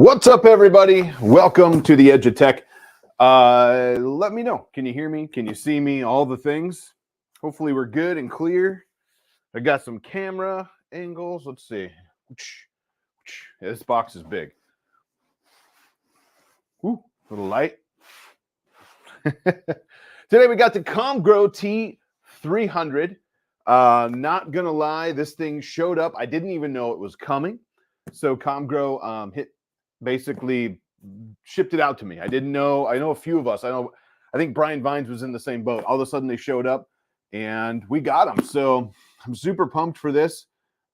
What's up, everybody? Welcome to the Edge of Tech. Let me know. Can you hear me? Can you see me? All the things. Hopefully we're good and clear. I got some camera angles. Let's see. This box is big. Ooh, little light. Today we got the Comgrow T300. Not gonna lie, this thing showed up. I didn't even know it was coming. So Comgrow basically shipped it out to me. I didn't know. I know a few of us. I think Brian Vines was in the same boat. All of a sudden they showed up and we got them. So I'm super pumped for this.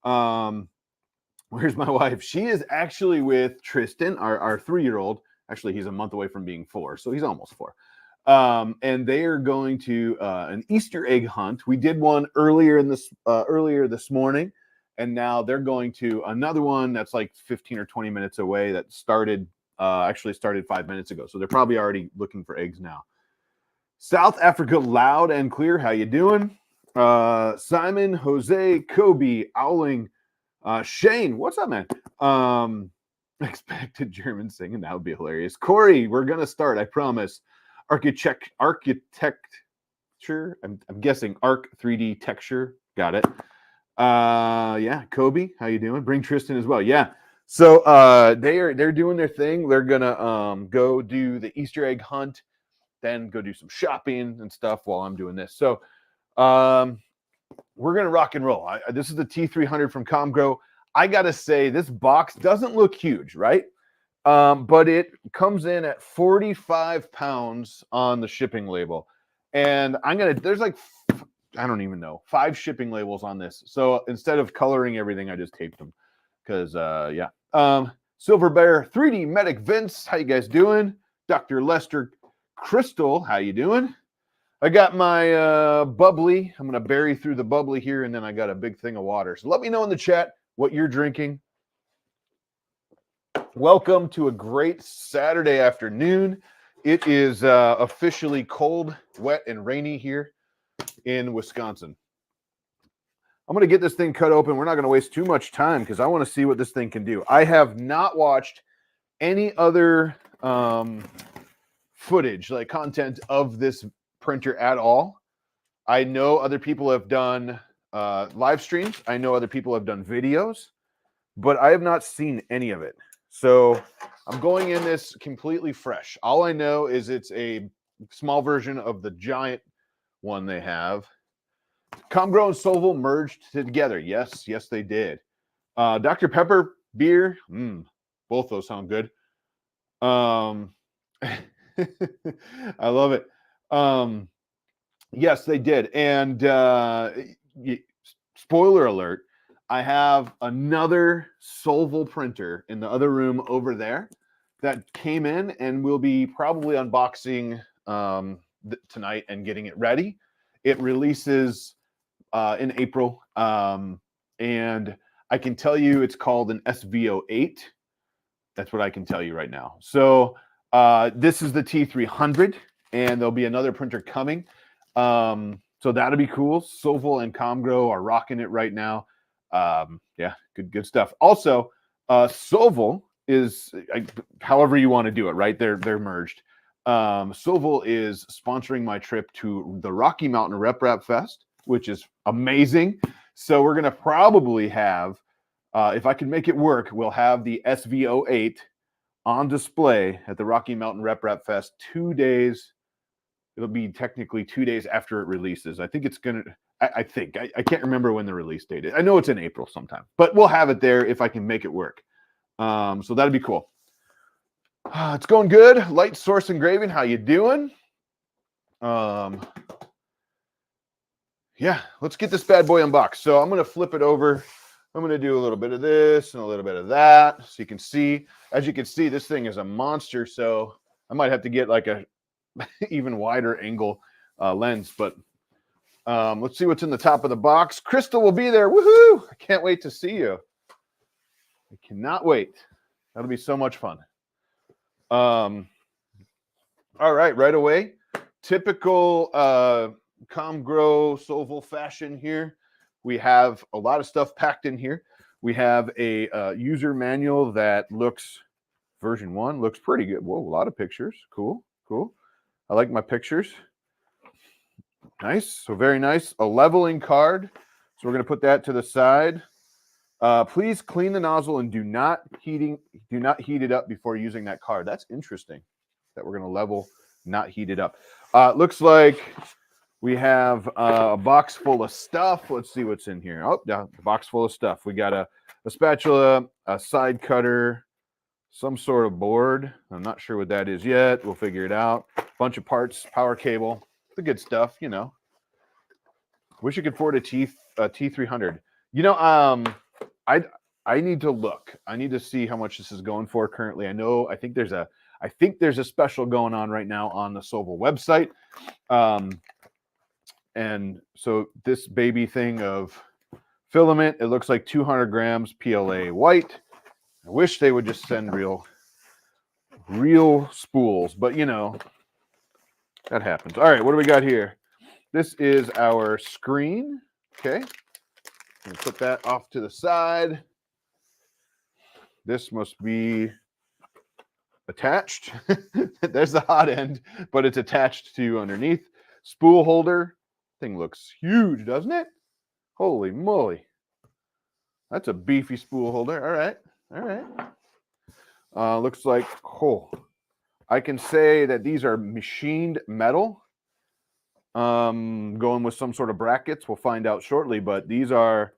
Where's my wife? She is actually with Tristan, our 3-year-old. Actually, he's a month away from being 4, so he's almost 4. And they are going to an Easter egg hunt. We did one earlier this morning, and now they're going to another one that's like 15 or 20 minutes away. That actually started 5 minutes ago, so they're probably already looking for eggs now. South Africa, loud and clear. How you doing? Simon, Jose, Kobe, Owling, Shane. What's up, man? Expected German singing. That would be hilarious. Corey, we're gonna start. I promise. Architecture. I'm guessing Arc 3D texture. Got it. Yeah, Kobe, how you doing? Bring Tristan as well. Yeah. So they're doing their thing. They're gonna go do the Easter egg hunt, then go do some shopping and stuff while I'm doing this. So we're gonna rock and roll. This is the T300 from Comgrow. I gotta say, this box doesn't look huge, right? But it comes in at 45 pounds on the shipping label. And there's like, I don't even know, 5 shipping labels on this. So instead of coloring everything, I just taped them. Because, yeah. Silver Bear, 3D Medic Vince, how you guys doing? Dr. Lester Crystal, how you doing? I got my bubbly. I'm going to bury through the bubbly here, and then I got a big thing of water. So let me know in the chat what you're drinking. Welcome to a great Saturday afternoon. It is officially cold, wet, and rainy here in Wisconsin. I'm going to get this thing cut open. We're not going to waste too much time because I want to see what this thing can do. I have not watched any other footage, like content of this printer at all. I know other people have done live streams. I know other people have done videos, but I have not seen any of it. So I'm going in this completely fresh. All I know is it's a small version of the giant one they have. Comgrow and Solvol merged together. Yes, they did. Dr. Pepper beer. Both those sound good. I love it. Yes, they did. And spoiler alert, I have another Solvol printer in the other room over there that came in, and we'll be probably unboxing tonight and getting it ready. It releases in April, and I can tell you it's called an SVO8. That's what I can tell you right now. So this is the T300, and there'll be another printer coming. So that'll be cool. Solvol and Comgrow are rocking it right now. Yeah, good stuff. Also, Solvol is, however you want to do it, right? They're merged. Solvol is sponsoring my trip to the Rocky Mountain Rep Fest, which is amazing. So we're gonna probably have, if I can make it work, we'll have the SVO8 on display at the Rocky Mountain Rep Fest 2 days. It'll be technically 2 days after it releases. I think it's gonna. I can't remember when the release date is. I know it's in April sometime, but we'll have it there if I can make it work. So that'd be cool. It's going good. Light Source Engraving, how you doing? Yeah, let's get this bad boy unboxed. So I'm gonna flip it over. I'm gonna do a little bit of this and a little bit of that, so you can see. As you can see, this thing is a monster. So I might have to get like a even wider angle lens, but let's see what's in the top of the box. Crystal will be there. Woohoo! I can't wait to see you. I cannot wait. That'll be so much fun. All right away. Typical Comgrow Solvol fashion here. We have a lot of stuff packed in here. We have a user manual that looks version 1 looks pretty good. Whoa, a lot of pictures. Cool, cool. I like my pictures. Nice. So very nice. A leveling card. So we're going to put that to the side. Please clean the nozzle and do not heat it up before using that card. That's interesting that we're going to level, not heat it up. Looks like we have a box full of stuff. Let's see what's in here. Oh, yeah, a box full of stuff. We got a spatula, a side cutter, some sort of board. I'm not sure what that is yet. We'll figure it out. Bunch of parts, power cable, the good stuff, you know. Wish you could afford a T300. You know, I need to look. I need to see how much this is going for currently. I think there's a special going on right now on the Soval website. And so this baby thing of filament, it looks like 200 grams PLA white. I wish they would just send real spools, but you know, that happens. All right, what do we got here? This is our screen. Okay. Put that off to the side. This must be attached. There's the hot end, but it's attached to underneath. Spool holder. Thing looks huge, doesn't it? Holy moly. That's a beefy spool holder. All right. All right. Looks like, I can say that these are machined metal. Going with some sort of brackets. We'll find out shortly, but these are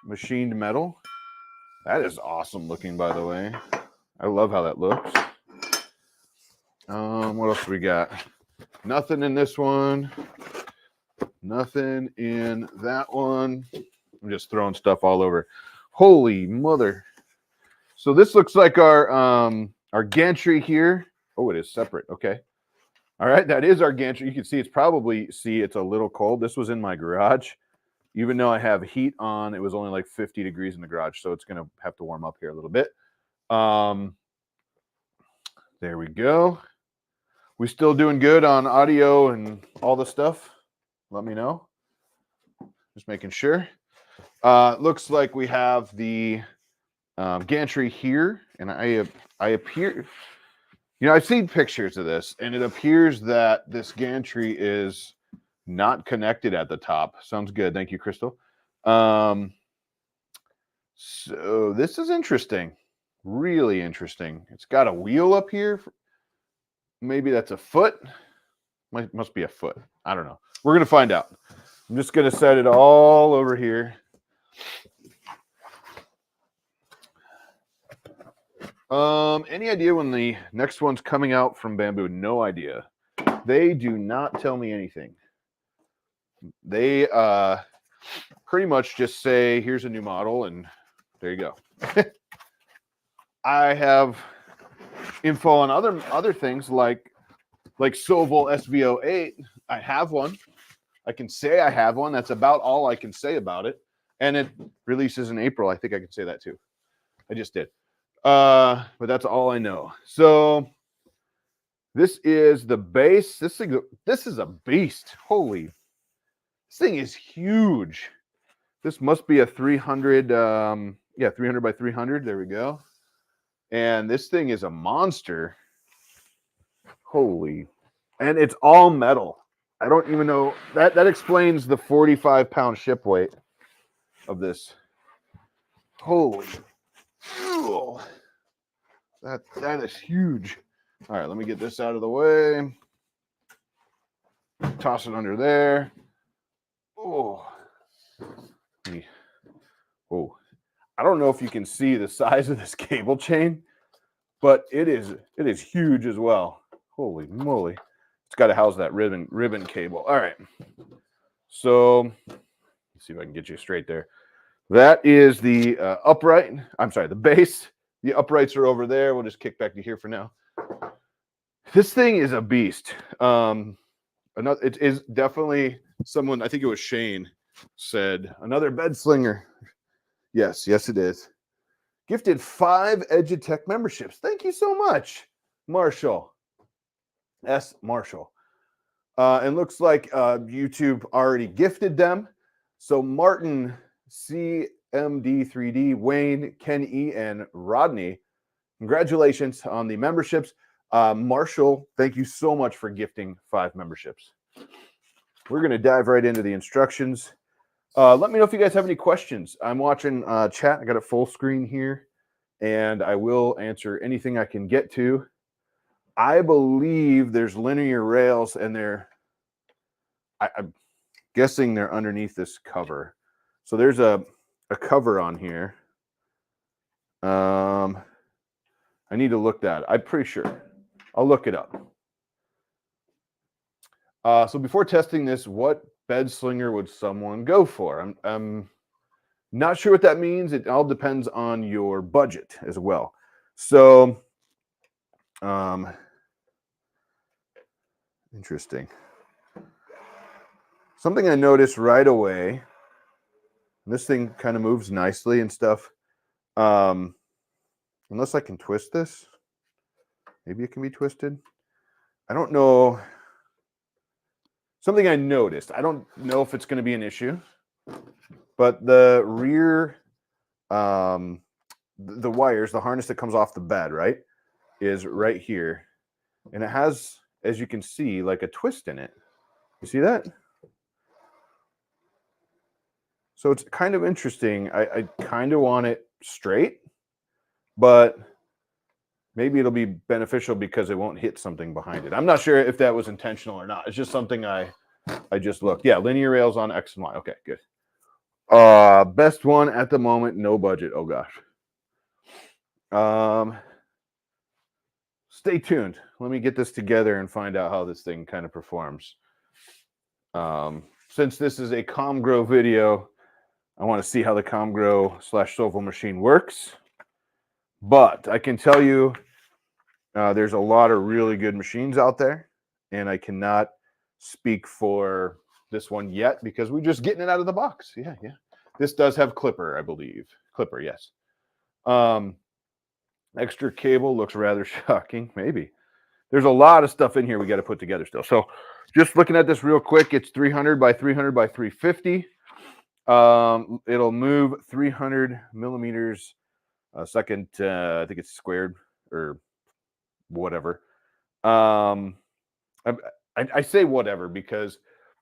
machined metal. That is awesome looking, by the way. I love how that looks. What else we got? Nothing in this one. Nothing in that one. I'm just throwing stuff all over. Holy mother. So this looks like our gantry here. Oh, it is separate. Okay. All right, that is our gantry. You can see it's a little cold. This was in my garage. Even though I have heat on, it was only like 50 degrees in the garage, so it's going to have to warm up here a little bit. There we go. We still doing good on audio and all the stuff? Let me know. Just making sure. Looks like we have the gantry here, and I appear... You know, I've seen pictures of this, and it appears that this gantry is not connected at the top. Sounds good. Thank you, Crystal. So this is interesting. Really interesting. It's got a wheel up here. Maybe that's a foot. Must be a foot. I don't know. We're going to find out. I'm just going to set it all over here. Any idea when the next one's coming out from Bamboo? No idea. They do not tell me anything. They pretty much just say, here's a new model, and there you go. I have info on other things like Soval SVO8. I have one. I can say I have one. That's about all I can say about it. And it releases in April. I think I can say that too. I just did. But that's all I know. So this is the base. This is a beast. Holy, this thing is huge. This must be a 300. 300 by 300. There we go. And this thing is a monster. Holy, and it's all metal. I don't even know that explains the 45-pound ship weight of this. Holy. Ugh. That is huge. All right, let me get this out of the way. Toss it under there. Oh. Oh. I don't know if you can see the size of this cable chain, but it is huge as well. Holy moly. It's got to house that ribbon cable. All right. So, let's see if I can get you straight there. That is the upright. I'm sorry, the base. The uprights are over there. We'll just kick back to here for now. This thing is a beast. It is definitely someone, I think it was Shane, said, another bed slinger. Yes, it is. Gifted 5 Edutech memberships. Thank you so much, Marshall. S. Marshall. And looks like YouTube already gifted them. So Martin, CMD3D, Wayne, Ken E, and Rodney, congratulations on the memberships. Marshall, thank you so much for gifting 5 memberships. We're going to dive right into the instructions. Let me know if you guys have any questions. I'm watching chat. I got it full screen here, and I will answer anything I can get to. I believe there's linear rails, and I'm guessing they're underneath this cover. So there's a cover on here. I need to look that. I'm pretty sure. I'll look it up. So before testing this, what bed slinger would someone go for? I'm not sure what that means. It all depends on your budget as well. So, interesting. Something I noticed right away, this thing kind of moves nicely and stuff. Unless I can twist this. Maybe it can be twisted. I don't know. Something I noticed. I don't know if it's going to be an issue, but the rear, the wires, the harness that comes off the bed, right, is right here. And it has, as you can see, like a twist in it. You see that? So it's kind of interesting. I kind of want it straight, but maybe it'll be beneficial because it won't hit something behind it. I'm not sure if that was intentional or not. It's just something I just looked. Yeah, linear rails on X and Y. Okay, good. Best one at the moment, no budget. Oh gosh. Stay tuned. Let me get this together and find out how this thing kind of performs. Since this is a Comgrow video, I want to see how the Comgrow / Swivel machine works. But I can tell you there's a lot of really good machines out there, and I cannot speak for this one yet because we're just getting it out of the box. Yeah. This does have clipper, I believe. Clipper, yes. Extra cable looks rather shocking. Maybe. There's a lot of stuff in here we got to put together still. So just looking at this real quick, it's 300 by 300 by 350. It'll move 300 millimeters a second. I think it's squared or whatever. I say whatever because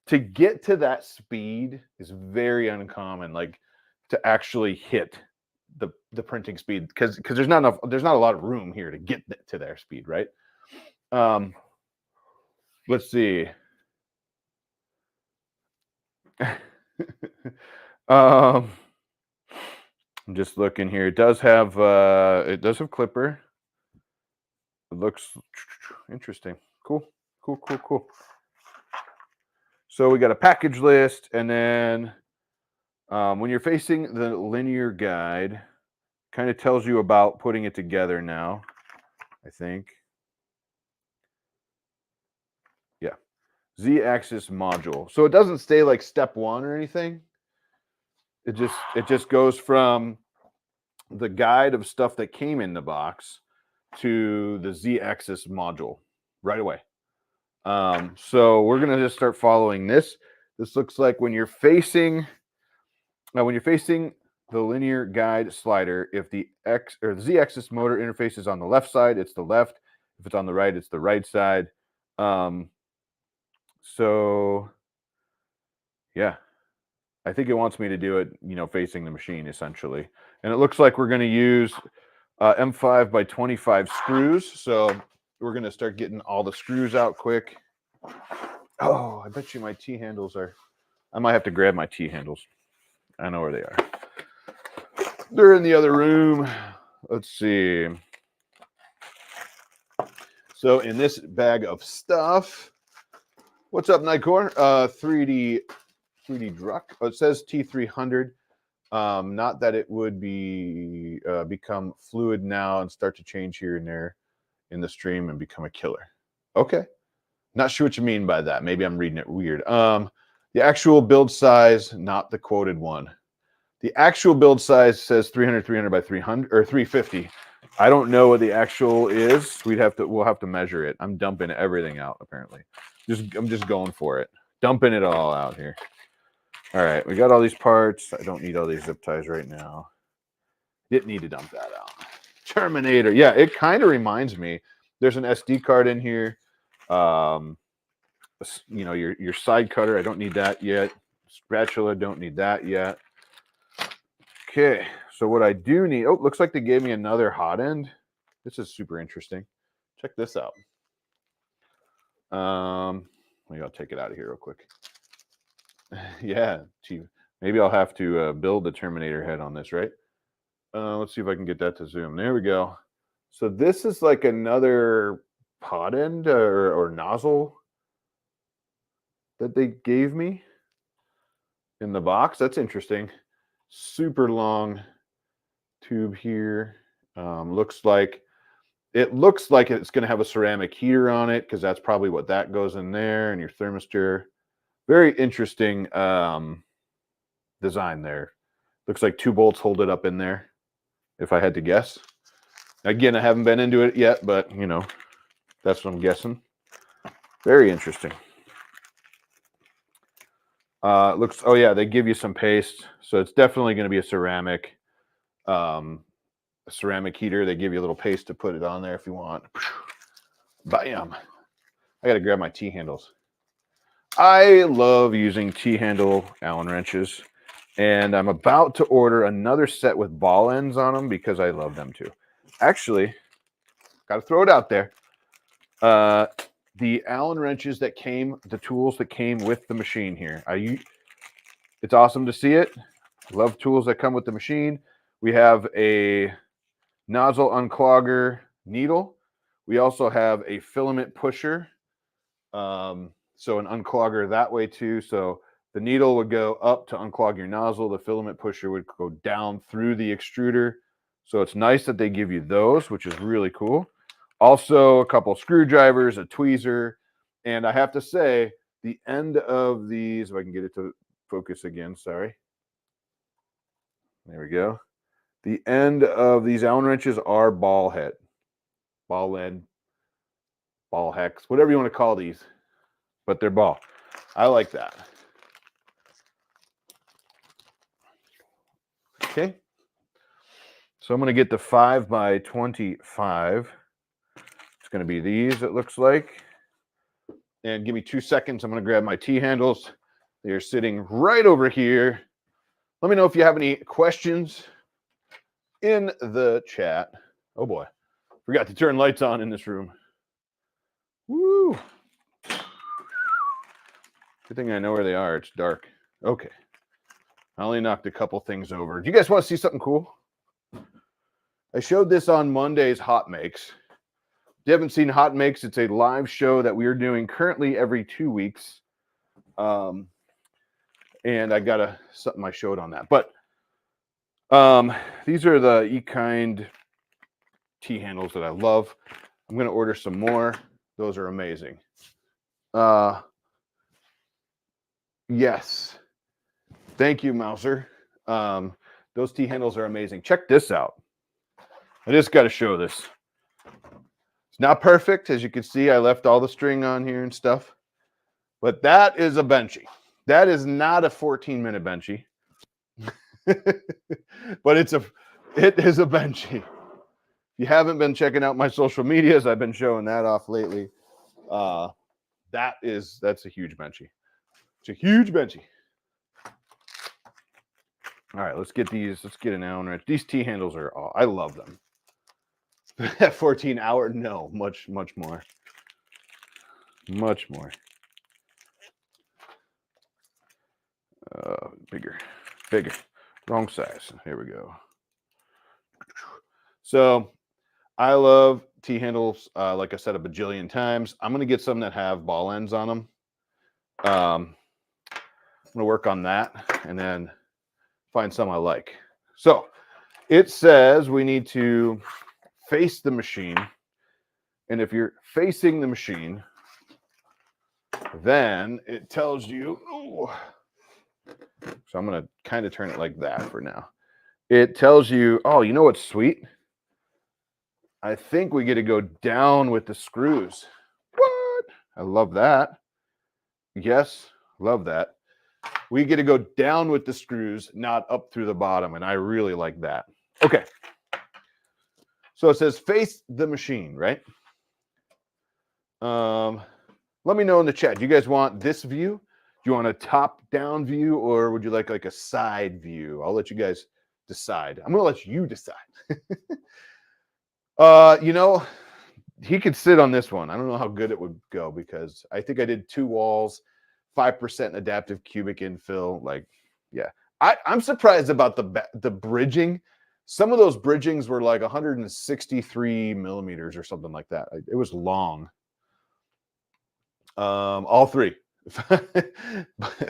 to get to that speed is very uncommon. Like to actually hit the printing speed because there's not a lot of room here to get to their speed, right? Let's see. I'm just looking here. It does have clipper. It looks interesting. Cool. So we got a package list, and then when you're facing the linear guide, kind of tells you about putting it together now, I think. Yeah. Z-axis module. So it doesn't stay like step 1 or anything. It just goes from the guide of stuff that came in the box to the Z-axis module right away. So we're gonna just start following this. This looks like when you're facing the linear guide slider, if the X or the Z-axis motor interface is on the left side, it's the left. If it's on the right, it's the right side. So yeah, I think it wants me to do it, facing the machine essentially. And it looks like we're going to use M5 by 25 screws. So we're going to start getting all the screws out quick. Oh, I bet you my T-handles I might have to grab my T-handles. I know where they are. They're in the other room. Let's see. So in this bag of stuff, what's up, Nicor? 3D Druck. Oh, it says T300. Not that it would become fluid now and start to change here and there in the stream and become a killer. Okay. Not sure what you mean by that. Maybe I'm reading it weird. The actual build size, not the quoted one. The actual build size says 300 by 300 or 350. I don't know what the actual is. We'll have to measure it. I'm dumping everything out apparently. I'm just going for it. Dumping it all out here. All right, we got all these parts. I don't need all these zip ties right now. Didn't need to dump that out. Terminator. Yeah, it kind of reminds me. There's an SD card in here. You know, your side cutter. I don't need that yet. Spatula. Don't need that yet. Okay. So what I do need. Oh, looks like they gave me another hot end. This is super interesting. Check this out. Maybe I'll take it out of here real quick. Yeah, gee, maybe I'll have to build the Terminator head on this, right? Let's see if I can get that to zoom. There we go. So this is like another pot end or nozzle that they gave me in the box. That's interesting. Super long tube here. Looks like it's going to have a ceramic heater on it because that's probably what that goes in there, and your thermistor. Very interesting design there. Looks like 2 bolts hold it up in there, if I had to guess. Again, I haven't been into it yet, but, you know, that's what I'm guessing. Very interesting. Looks, oh yeah, they give you some paste. So it's definitely going to be a ceramic heater. They give you a little paste to put it on there if you want. Bam. I got to grab my T-handles. I love using T-handle Allen wrenches, and I'm about to order another set with ball ends on them because I love them too. Actually, got to throw it out there. The Allen wrenches that came, the tools that came with the machine here. It's awesome to see it. Love tools that come with the machine. We have a nozzle unclogger needle. We also have a filament pusher. So an unclogger that way too. So the needle would go up to unclog your nozzle. The filament pusher would go down through the extruder. So it's nice that they give you those, which is really cool. Also, a couple screwdrivers, a tweezer. And I have to say, the end of these, if I can get it to focus again, sorry. There we go. The end of these Allen wrenches are ball head, ball lead, ball hex, whatever you want to call these. But they're ball. I like that. Okay. So I'm going to get the 5x25. It's going to be these, it looks like. And give me 2 seconds. I'm going to grab my T-handles. They are sitting right over here. Let me know if you have any questions in the chat. Oh boy. Forgot to turn lights on in this room. Woo. Good thing I know where they are. It's dark. Okay. I only knocked a couple things over. Do you guys want to see something cool? I showed this on Monday's Hotmakes. If you haven't seen Hotmakes, it's a live show that we are doing currently every 2 weeks. And I got something I showed on that. But these are the E-Kind T-handles that I love. I'm going to order some more. Those are amazing. Yes. Thank you, Mouser. Those T-handles are amazing. Check this out. I just got to show this. It's not perfect. As you can see, I left all the string on here and stuff. But that is a benchy. That is not a 14-minute benchy. But it is a benchy. If you haven't been checking out my social medias, I've been showing that off lately. That's a huge benchy. It's a huge benchy. All right, let's get an Allen wrench. These T-handles are I love them. That 14-hour, no, much more. Much more. Bigger. Wrong size. Here we go. So I love T-handles, like I said a bajillion times. I'm going to get some that have ball ends on them. I'm going to work on that and then find some I like. So it says we need to face the machine. And if you're facing the machine, then it tells you, so I'm going to kind of turn it like that for now. It tells you, oh, you know what's sweet? I think we get to go down with the screws. What? I love that. Yes, love that. We get to go down with the screws, not up through the bottom, and I really like that. Okay. So it says face the machine, right? Let me know in the chat. Do you guys want this view? Do you want a top-down view, or would you like a side view? I'll let you guys decide. I'm gonna let you decide. You know, he could sit on this one. I don't know how good it would go because I think I did 2 walls, 5% adaptive cubic infill. Like, yeah, I'm surprised about the bridging. Some of those bridgings were like 163 millimeters or something like that. It was long. All three.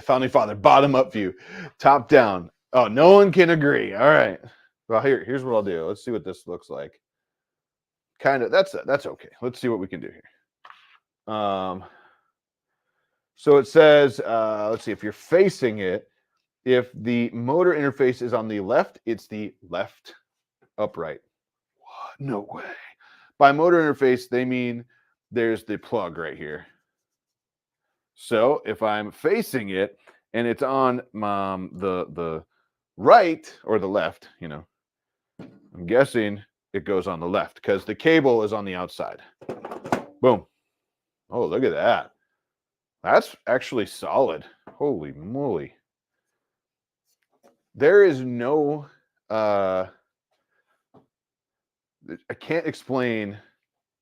Founding Father, bottom up view, top down. Oh, no one can agree. All right. Well, here's what I'll do. Let's see what this looks like. Kind of. That's okay. Let's see what we can do here. So it says, let's see, if you're facing it, if the motor interface is on the left, it's the left upright. What? No way. By motor interface, they mean there's the plug right here. So if I'm facing it and it's on the right or the left, you know, I'm guessing it goes on the left because the cable is on the outside. Boom. Oh, look at that. That's actually solid. Holy moly. There is no, I can't explain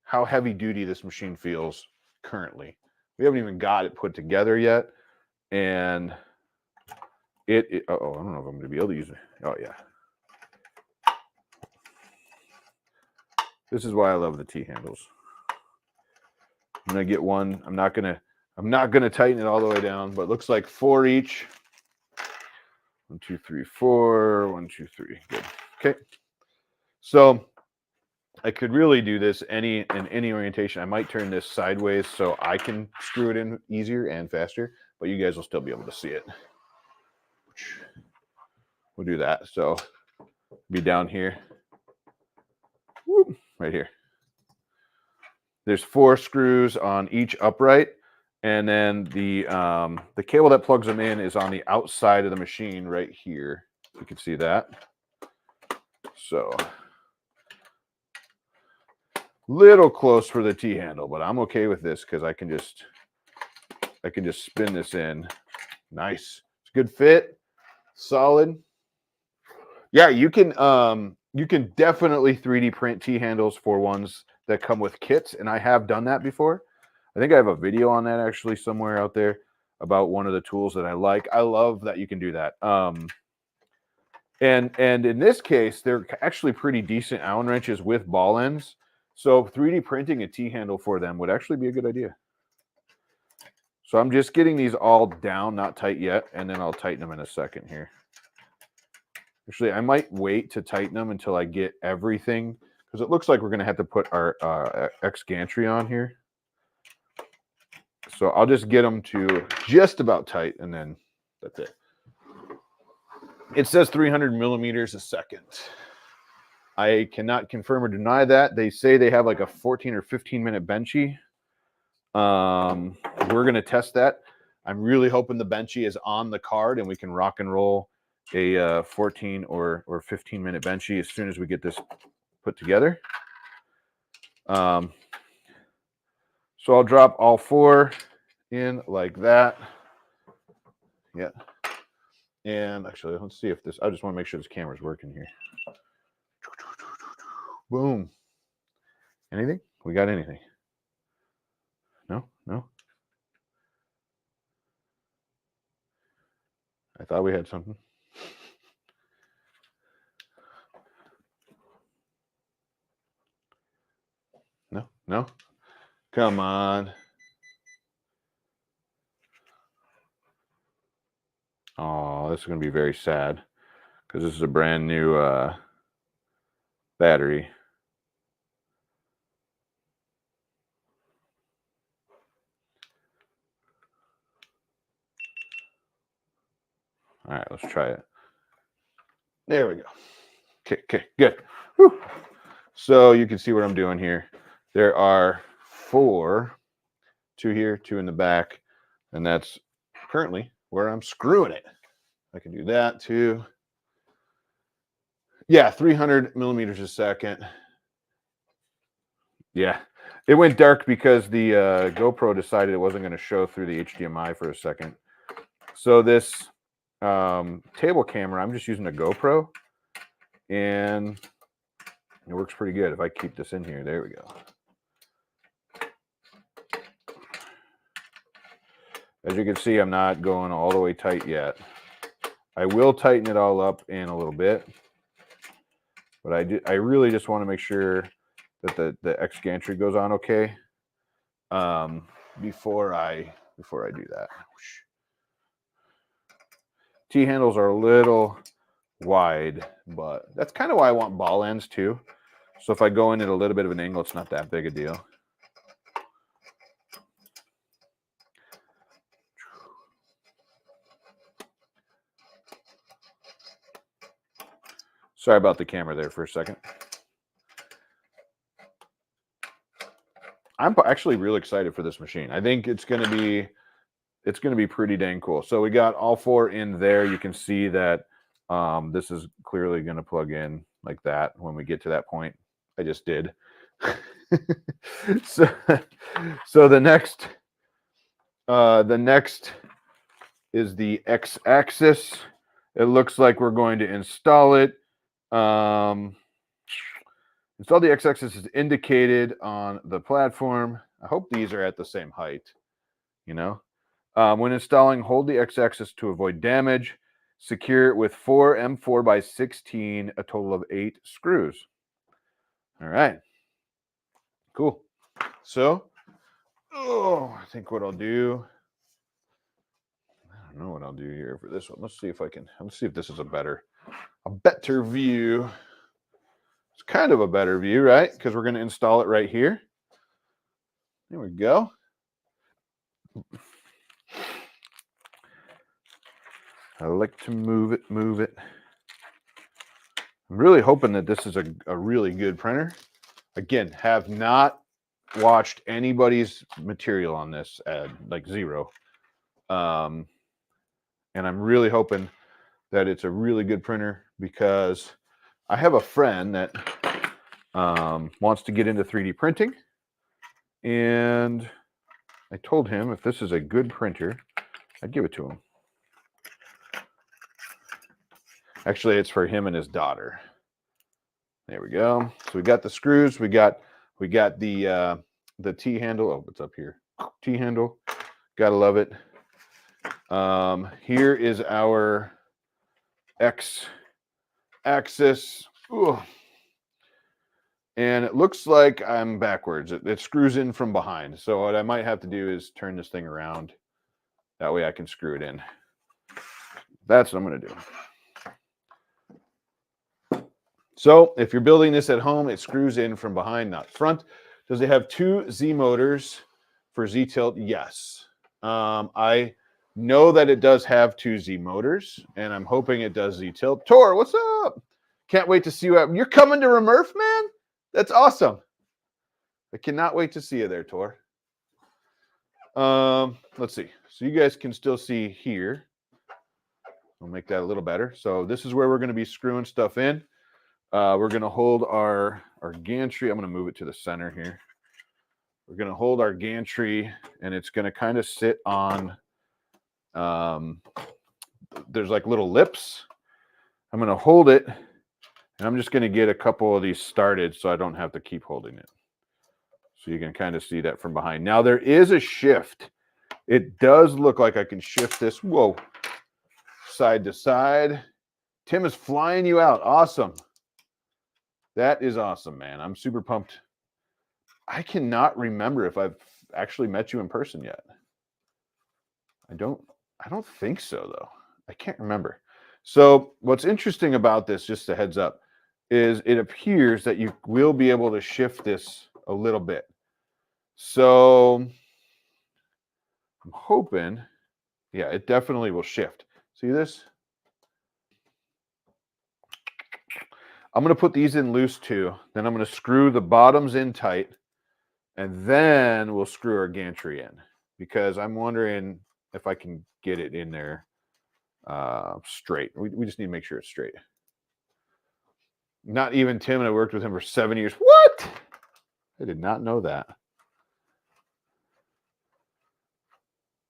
how heavy duty this machine feels currently. We haven't even got it put together yet. And I don't know if I'm going to be able to use it. Oh, yeah. This is why I love the T-handles. I'm going to get one. I'm not going to tighten it all the way down, but it looks like 4 each. 1, 2, 3, 4. 1, 2, 3. Good. Okay. So I could really do this in any orientation. I might turn this sideways so I can screw it in easier and faster, but you guys will still be able to see it. We'll do that. So be down here. Whoop, right here. There's 4 screws on each upright, and then the cable that plugs them in is on the outside of the machine right here. You can see that. So little close for the T handle, but I'm okay with this because I can just spin this in. Nice. It's a good fit. Solid. Yeah, you can definitely 3D print T handles for ones that come with kits, and I have done that before. I think I have a video on that actually somewhere out there about one of the tools that I like. I love that you can do that. And in this case, they're actually pretty decent Allen wrenches with ball ends. So 3D printing a T handle for them would actually be a good idea. So I'm just getting these all down, not tight yet, and then I'll tighten them in a second here. Actually, I might wait to tighten them until I get everything, because it looks like we're going to have to put our X gantry on here. So I'll just get them to just about tight, and then that's it. It says 300 millimeters a second. I cannot confirm or deny that. They say they have like a 14 or 15 minute benchy. We're going to test that. I'm really hoping the benchy is on the card and we can rock and roll a 14 or 15 minute benchy as soon as we get this put together. So I'll drop all 4 in like that. Yeah. And actually, let's see if this, I just want to make sure this camera's working here. Boom. Anything? We got anything? No? No? I thought we had something. No? No? Come on. Oh, this is going to be very sad because this is a brand new battery. All right, let's try it. There we go. Okay, good. Whew. So you can see what I'm doing here. There are 4, 2 here, 2 in the back, and that's currently where I'm screwing it. I can do that too. Yeah, 300 millimeters a second. Yeah, it went dark because the GoPro decided it wasn't going to show through the HDMI for a second. So this table camera, I'm just using a GoPro, and it works pretty good. If I keep this in here, there we go. As you can see, I'm not going all the way tight yet. I will tighten it all up in a little bit, but I really just want to make sure that the X gantry goes on okay before I do that. T handles are a little wide, but that's kind of why I want ball ends too. So if I go in at a little bit of an angle, it's not that big a deal. Sorry about the camera there for a second. I'm actually really excited for this machine. I think it's going to be pretty dang cool. So we got all four in there. You can see that this is clearly going to plug in like that when we get to that point. I just did. so the next is the X-axis. It looks like we're going to install it. Install the X-axis is indicated on the platform. I hope these are at the same height, you know. When installing, hold the X-axis to avoid damage. Secure it with 4 M4 by 16, a total of 8 screws. All right. Cool. So, I think what I'll do, I don't know what I'll do here for this one. Let's see if this is a better view. It's kind of a better view, right? Because we're going to install it right here. There we go. I like to move it. I'm really hoping that this is a really good printer. Again, have not watched anybody's material on this ad, like zero. And I'm really hoping that it's a really good printer because I have a friend that wants to get into 3D printing. And I told him if this is a good printer, I'd give it to him. Actually, it's for him and his daughter. There we go. So we got the screws. We got the T handle. Oh, it's up here. T handle. Gotta love it. Here is our X axis. Ooh. And it looks like I'm backwards. It screws in from behind. So what I might have to do is turn this thing around. That way I can screw it in. That's what I'm going to do. So if you're building this at home, it screws in from behind, not front. Does it have 2 Z motors for Z tilt? Yes. I know that it does have 2 Z motors, and I'm hoping it does Z tilt. Tor, what's up? Can't wait to see you. You're coming to Remurf, man? That's awesome. I cannot wait to see you there, Tor. Let's see. So you guys can still see here. I'll make that a little better. So this is where we're going to be screwing stuff in. We're going to hold our gantry. I'm going to move it to the center here. We're going to hold our gantry, and it's going to kind of sit on, there's like little lips. I'm going to hold it, and I'm just going to get a couple of these started so I don't have to keep holding it. So you can kind of see that from behind. Now there is a shift. It does look like I can shift this, whoa, side to side. Tim is flying you out. Awesome. That is awesome, man. I'm super pumped. I cannot remember if I've actually met you in person yet. I don't think so, though. I can't remember. So what's interesting about this, just a heads up, is it appears that you will be able to shift this a little bit. So I'm hoping, yeah, it definitely will shift. See this? I'm going to put these in loose too. Then I'm going to screw the bottoms in tight. And then we'll screw our gantry in. Because I'm wondering if I can get it in there straight. We just need to make sure it's straight. Not even Tim, and I worked with him for 7 years. What? I did not know that.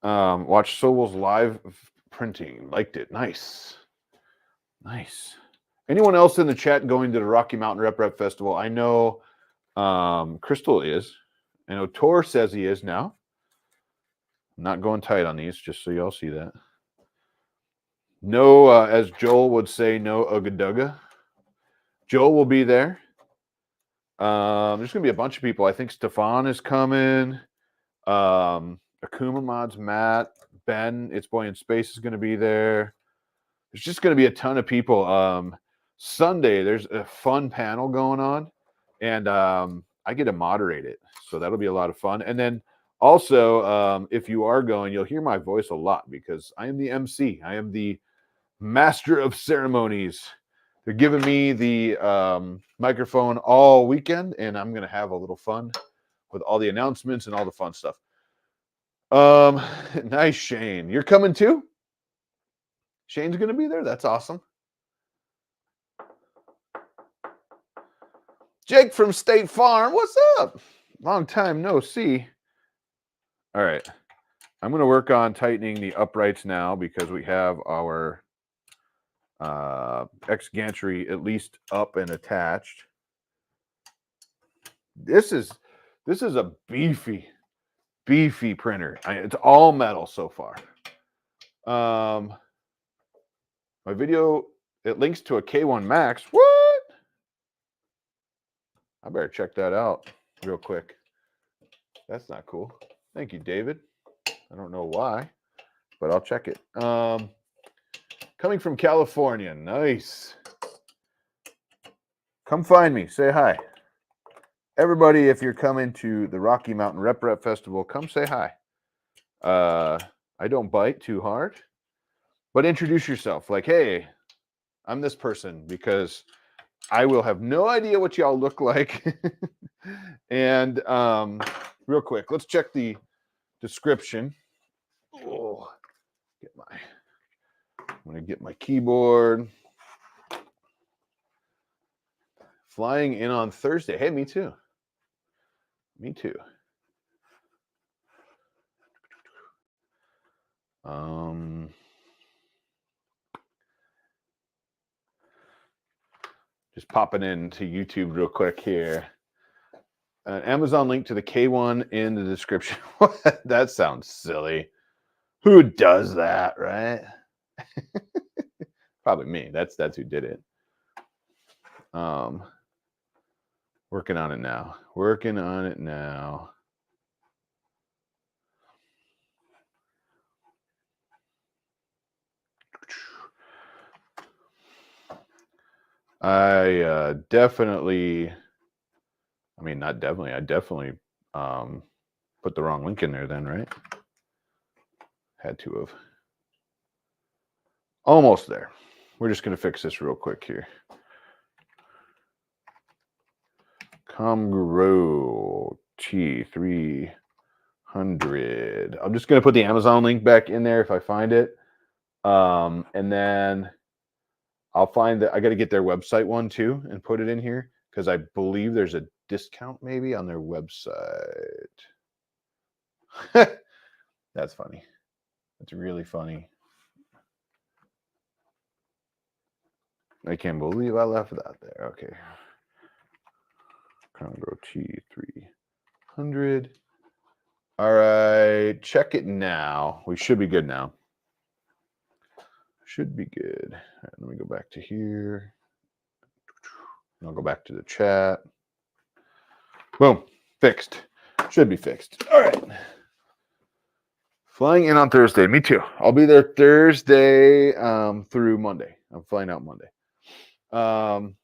Watch Sobel's live printing. Liked it. Nice. Nice. Anyone else in the chat going to the Rocky Mountain Rep Festival? I know Crystal is. I know Tor says he is now. I'm not going tight on these, just so y'all see that. No, as Joel would say, no Ugaduga. Joel will be there. There's going to be a bunch of people. I think Stefan is coming. Akuma Mods, Matt, Ben, It's Boy in Space is going to be there. There's just going to be a ton of people. Sunday, there's a fun panel going on, and I get to moderate it. So that'll be a lot of fun. And then also, if you are going, you'll hear my voice a lot because I am the MC. I am the master of ceremonies. They're giving me the microphone all weekend, and I'm going to have a little fun with all the announcements and all the fun stuff. Nice, Shane. You're coming too? Shane's going to be there? That's awesome. Jake from State Farm, what's up? Long time no see. All right. I'm going to work on tightening the uprights now because we have our X gantry at least up and attached. This is a beefy printer. It's all metal so far. My video, it links to a K1 Max. What? I better check that out real quick. That's not cool. Thank you, David. I don't know why, but I'll check it. Coming from California. Nice. Come find me. Say hi. Everybody, if you're coming to the Rocky Mountain Rep Festival, come say hi. I don't bite too hard, but introduce yourself. Like, hey, I'm this person, because I will have no idea what y'all look like. And real quick, let's check the description. Oh, I'm gonna get my keyboard. Flying in on Thursday. Hey, me too. Me too. Just popping into YouTube real quick here. An Amazon link to the K1 in the description. That sounds silly. Who does that, right? Probably me. That's who did it. Working on it now. Working on it now. I definitely put the wrong link in there then, right? Had to have. Almost there. We're just going to fix this real quick here. Comgrow T300. I'm just going to put the Amazon link back in there if I find it. And then I'll find that I got to get their website one too and put it in here, because I believe there's a discount maybe on their website. That's funny. That's really funny. I can't believe I left that there. Okay. Comgrow T300. All right. Check it now. We should be good now. Should be good. All right, let me go back to here. I'll go back to the chat. Boom. Fixed. Should be fixed. All right. Flying in on Thursday. Me too. I'll be there Thursday through Monday. I'm flying out Monday. One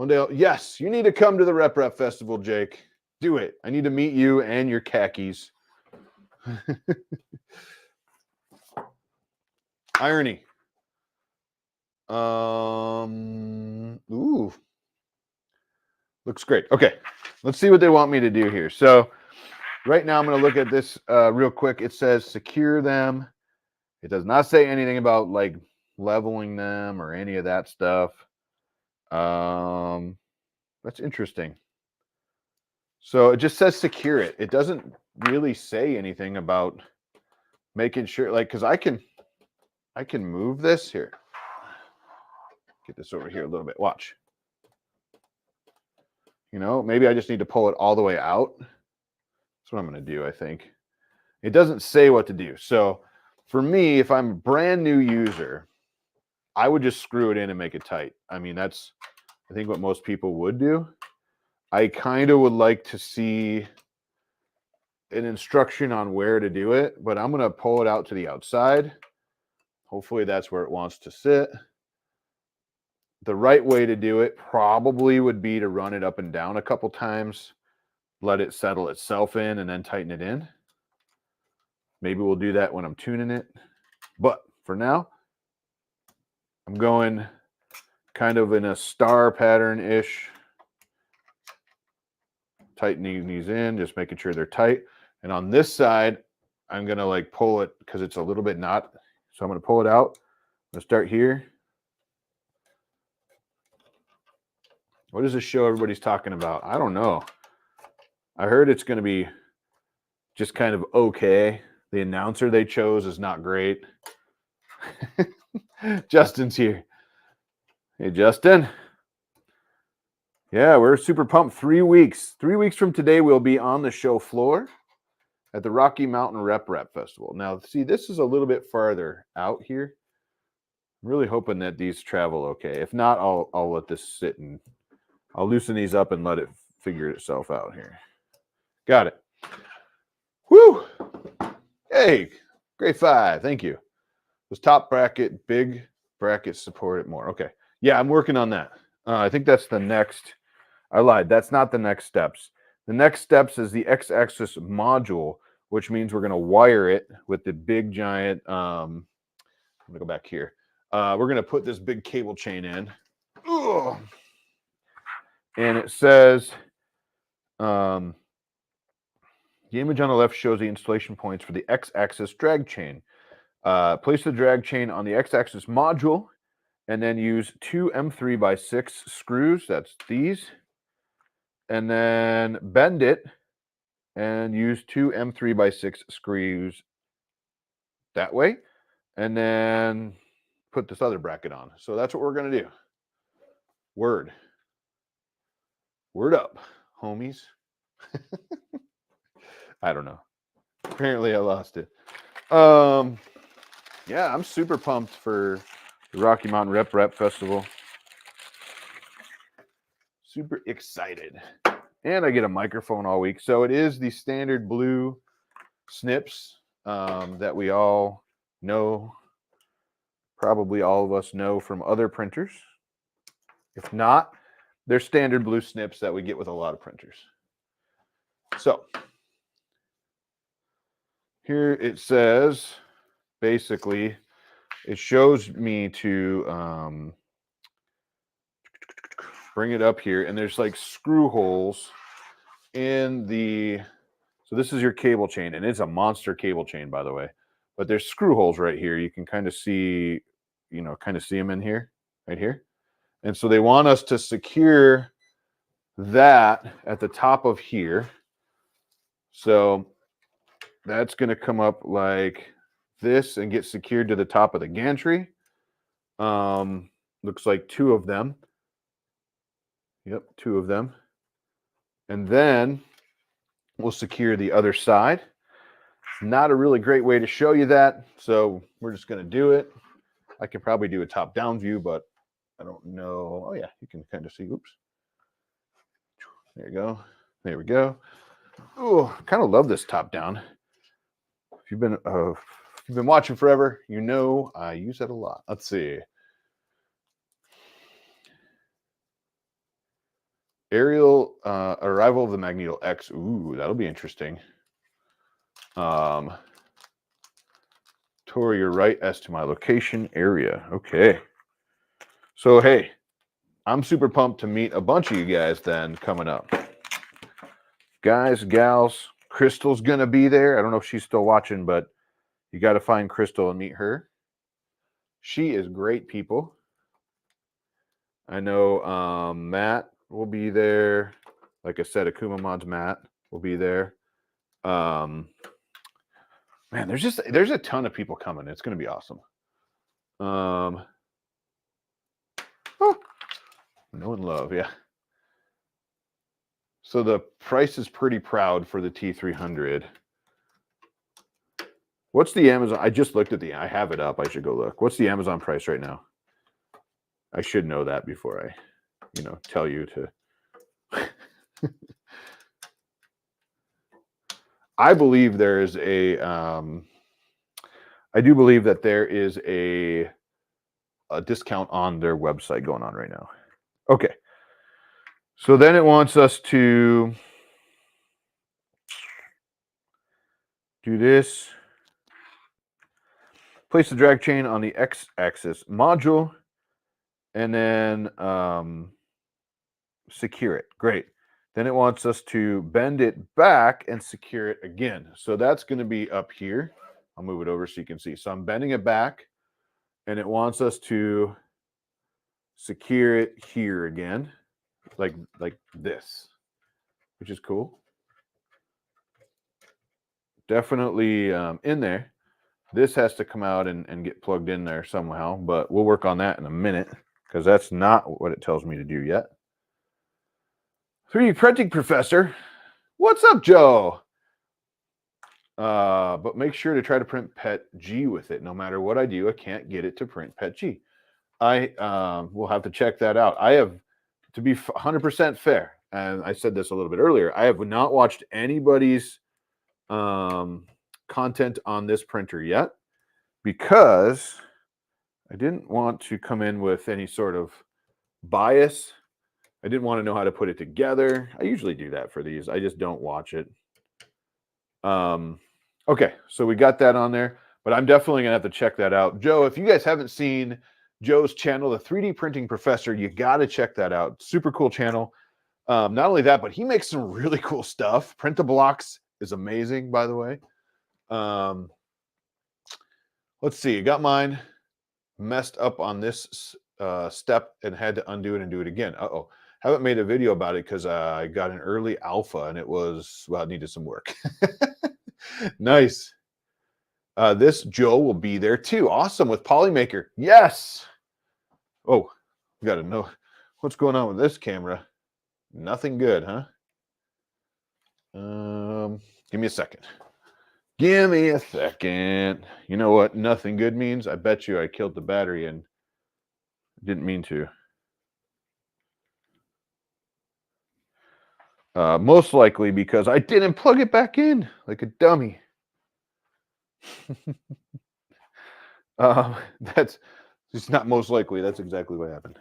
day, yes, you need to come to the Rep Festival, Jake. Do it. I need to meet you and your khakis. Irony. Ooh. Looks great. Okay. Let's see what they want me to do here. So right now I'm going to look at this real quick. It says secure them. It does not say anything about like leveling them or any of that stuff. That's interesting. So it just says secure it. It doesn't really say anything about making sure, like, because I can move this here. Get this over here a little bit. Watch. You know, maybe I just need to pull it all the way out. That's what I'm going to do, I think. It doesn't say what to do. So for me, if I'm a brand new user, I would just screw it in and make it tight. I mean, that's, I think, what most people would do. I kind of would like to see an instruction on where to do it, but I'm going to pull it out to the outside. Hopefully that's where it wants to sit. The right way to do it probably would be to run it up and down a couple times, let it settle itself in, and then tighten it in. Maybe we'll do that when I'm tuning it. But for now, I'm going kind of in a star pattern-ish, tightening these in, just making sure they're tight. And on this side, I'm going to like pull it because it's a little bit knot. So I'm going to pull it out. I'm going to start here. What does this show everybody's talking about? I don't know. I heard it's going to be just kind of okay. The announcer they chose is not great. Justin's here. Hey, Justin. Yeah, we're super pumped. 3 weeks. 3 weeks from today, we'll be on the show floor at the Rocky Mountain Rep Festival. Now, see, this is a little bit farther out here. I'm really hoping that these travel okay. If not, I'll let this sit and I'll loosen these up and let it figure itself out here. Got it. Woo! Hey, grade 5. Thank you. Was top bracket, big bracket support it more. Okay. Yeah, I'm working on that. I think that's the next. I lied. That's not the next steps. The next steps is the X-axis module, which means we're going to wire it with the big giant. I'm going to go back here. We're going to put this big cable chain in. Ugh. And it says, the image on the left shows the installation points for the X-axis drag chain. Place the drag chain on the X-axis module and then use 2 M3x6 screws. That's these. And then bend it and use 2 M3x6 screws that way. And then put this other bracket on. So that's what we're going to do. Word up, homies. I don't know. Apparently I lost it. Yeah, I'm super pumped for the Rocky Mountain Rep Festival. Super excited. And I get a microphone all week. So it is the standard blue snips that we all know. Probably all of us know from other printers. If not, they're standard blue snips that we get with a lot of printers. So here it says, basically, it shows me to bring it up here, and there's like screw holes in the, so this is your cable chain, and it's a monster cable chain, by the way, but there's screw holes right here. You can kind of see, see them in here, right here. And so they want us to secure that at the top of here. So that's going to come up like this and get secured to the top of the gantry. Looks like 2 of them. Yep, 2 of them. And then we'll secure the other side. Not a really great way to show you that, so we're just going to do it. I can probably do a top-down view, but I don't know. Oh, yeah, you can kind of see. Oops. There you go. There we go. Oh, kind of love this top-down. If you've been watching forever, you know I use it a lot. Let's see. Aerial arrival of the Magneto X. Ooh, that'll be interesting. Tour your right as to my location area. Okay. So, hey, I'm super pumped to meet a bunch of you guys then coming up. Guys, gals, Crystal's going to be there. I don't know if she's still watching, but you got to find Crystal and meet her. She is great people. I know Matt will be there. Like I said, Akuma Mods mat will be there. Man, there's a ton of people coming. It's going to be awesome. Oh, know and love, yeah. So the price is pretty proud for the T300. What's the Amazon? I just looked at I have it up. I should go look. What's the Amazon price right now? I should know that before I, tell you to. I believe there is I do believe that there is a discount on their website going on right now. Okay. So then it wants us to do this. Place the drag chain on the X-axis module and then secure it. Great. Then it wants us to bend it back and secure it again. So that's going to be up here. I'll move it over so you can see. So I'm bending it back and it wants us to secure it here again, like this, which is cool. Definitely in there. This has to come out and get plugged in there somehow, but we'll work on that in a minute because that's not what it tells me to do yet. 3D printing professor. What's up, Joe? But make sure to try to print PET-G with it. No matter what I do, I can't get it to print PET-G. I will have to check that out. I have, to be 100% fair, and I said this a little bit earlier, I have not watched anybody's content on this printer yet because I didn't want to come in with any sort of bias. I didn't want to know how to put it together. I usually do that for these. I just don't watch it. Okay, so we got that on there, but I'm definitely gonna have to check that out. Joe, if you guys haven't seen Joe's channel, the 3D Printing Professor, you got to check that out. Super cool channel. Not only that, but he makes some really cool stuff. Print-a-Blocks is amazing, by the way. Let's see. I got mine messed up on this step and had to undo it and do it again. Uh-oh. Haven't made a video about it because I got an early alpha and it needed some work. Nice. This Joe will be there too. Awesome, with Polymaker. Yes. Oh, got to know what's going on with this camera. Nothing good, huh? Give me a second. Give me a second. You know what nothing good means? I bet you I killed the battery and didn't mean to. Most likely because I didn't plug it back in like a dummy. That's just not most likely. That's exactly what happened.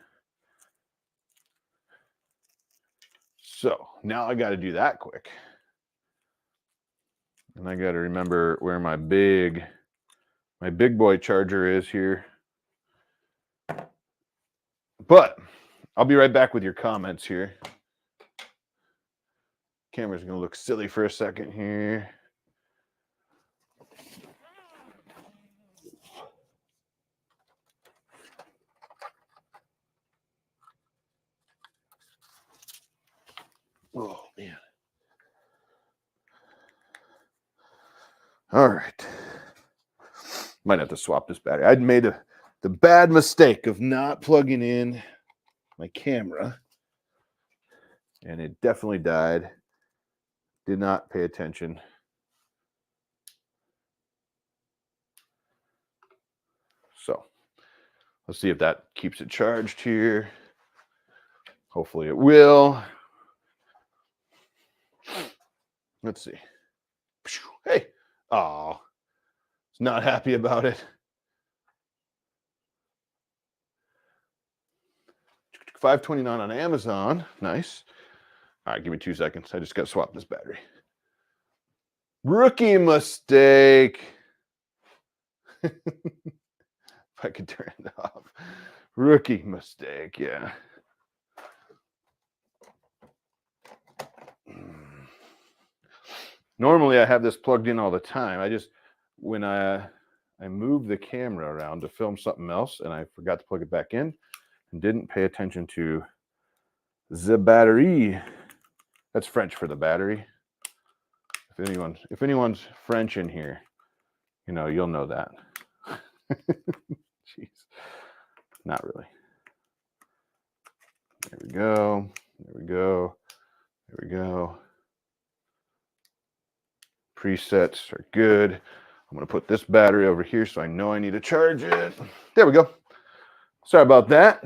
So now I got to do that quick. And I got to remember where my big boy charger is here. But I'll be right back with your comments here. Camera's going to look silly for a second here. Oh, man. All right. Might have to swap this battery. I'd made the bad mistake of not plugging in my camera. And it definitely died. Did not pay attention. So let's see if that keeps it charged here. Hopefully it will. Let's see. Hey. Oh, it's not happy about it. $5.29 on Amazon. Nice. All right, give me 2 seconds. I just got to swap this battery. Rookie mistake. If I could turn it off. Rookie mistake, yeah. Normally I have this plugged in all the time. I just, when I moved the camera around to film something else and I forgot to plug it back in and didn't pay attention to the battery. That's French for the battery. If anyone's French in here, you know, you'll know that. Jeez. Not really. There we go. There we go. There we go. Presets are good. I'm going to put this battery over here so I know I need to charge it. There we go. Sorry about that.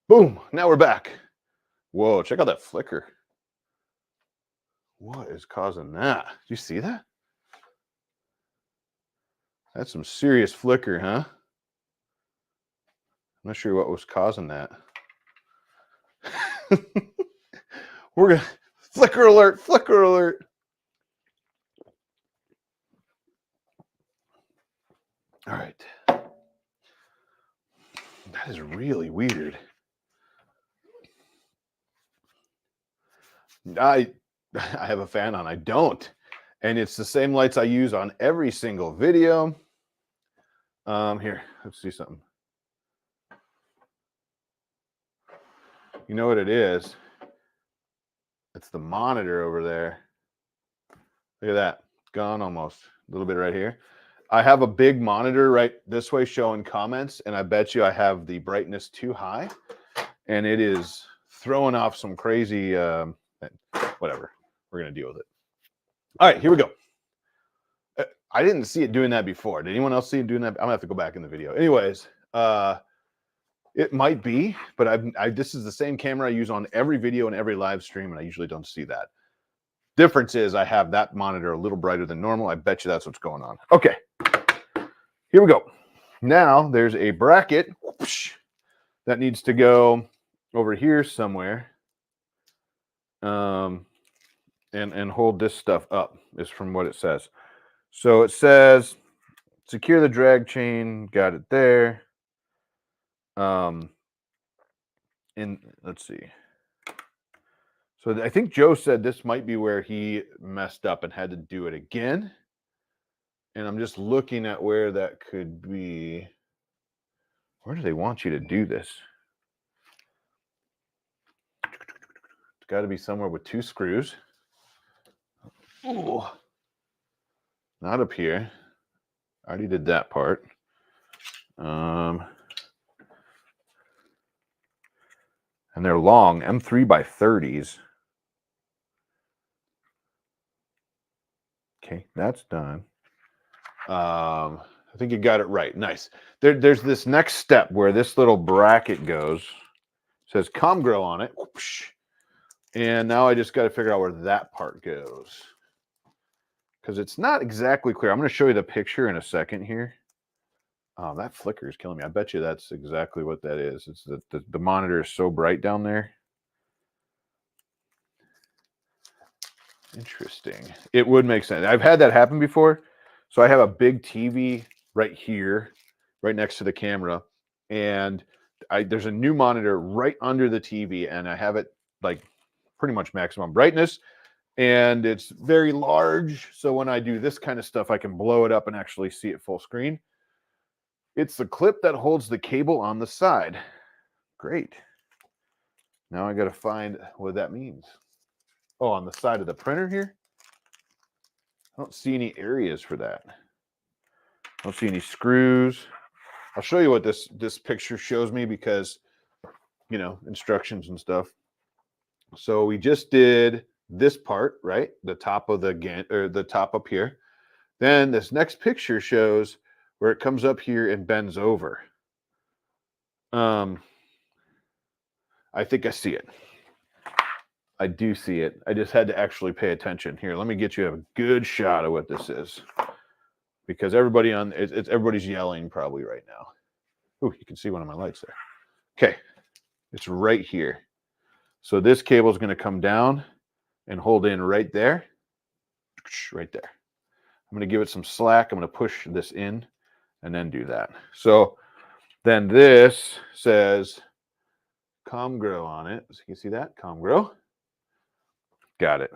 Boom. Now we're back. Whoa, check out that flicker. What is causing that? Did you see that? That's some serious flicker, huh? I'm not sure what was causing that. We're going to flicker alert, flicker alert. All right. That is really weird. I have a fan on. I don't. And it's the same lights I use on every single video. Here, let's see something. You know what it is? It's the monitor over there. Look at that. Gone almost. A little bit right here. I have a big monitor right this way showing comments, and I bet you I have the brightness too high, and it is throwing off some crazy, whatever. We're going to deal with it. All right, here we go. I didn't see it doing that before. Did anyone else see it doing that? I'm going to have to go back in the video. Anyways, it might be, but this is the same camera I use on every video and every live stream, and I usually don't see that. Difference is I have that monitor a little brighter than normal. I bet you that's what's going on. Okay, here we go. Now there's a bracket that needs to go over here somewhere, and hold this stuff up, is from what it says. So it says secure the drag chain. Got it there. And let's see. So I think Joe said this might be where he messed up and had to do it again. And I'm just looking at where that could be. Where do they want you to do this? It's got to be somewhere with 2 screws. Ooh. Not up here. I already did that part. And they're long, M3 by 30s. Okay, that's done. I think you got it right. Nice. There's this next step where this little bracket goes. It says Comgrow on it. Whoosh. And now I just got to figure out where that part goes, because it's not exactly clear. I'm going to show you the picture in a second here. Oh, that flicker is killing me. I bet you that's exactly what that is. It's the monitor is so bright down there. Interesting. It would make sense. I've had that happen before. So I have a big TV right here, right next to the camera, and there's a new monitor right under the TV, and I have it like pretty much maximum brightness, and it's very large. So when I do this kind of stuff, I can blow it up and actually see it full screen. It's the clip that holds the cable on the side. Great. Now I got to find what that means. Oh, on the side of the printer here? I don't see any areas for that. I don't see any screws. I'll show you what this picture shows me, because, you know, instructions and stuff. So we just did this part, right? The top of the top up here. Then this next picture shows where it comes up here and bends over. I think I see it. I do see it. I just had to actually pay attention. Here, let me get you a good shot of what this is, because everybody's yelling probably right now. Oh, you can see one of my lights there. Okay, it's right here. So this cable is going to come down and hold in right there, right there. I'm going to give it some slack. I'm going to push this in and then do that. So then this says Comgrow on it. So you can see that, Comgrow. Got it.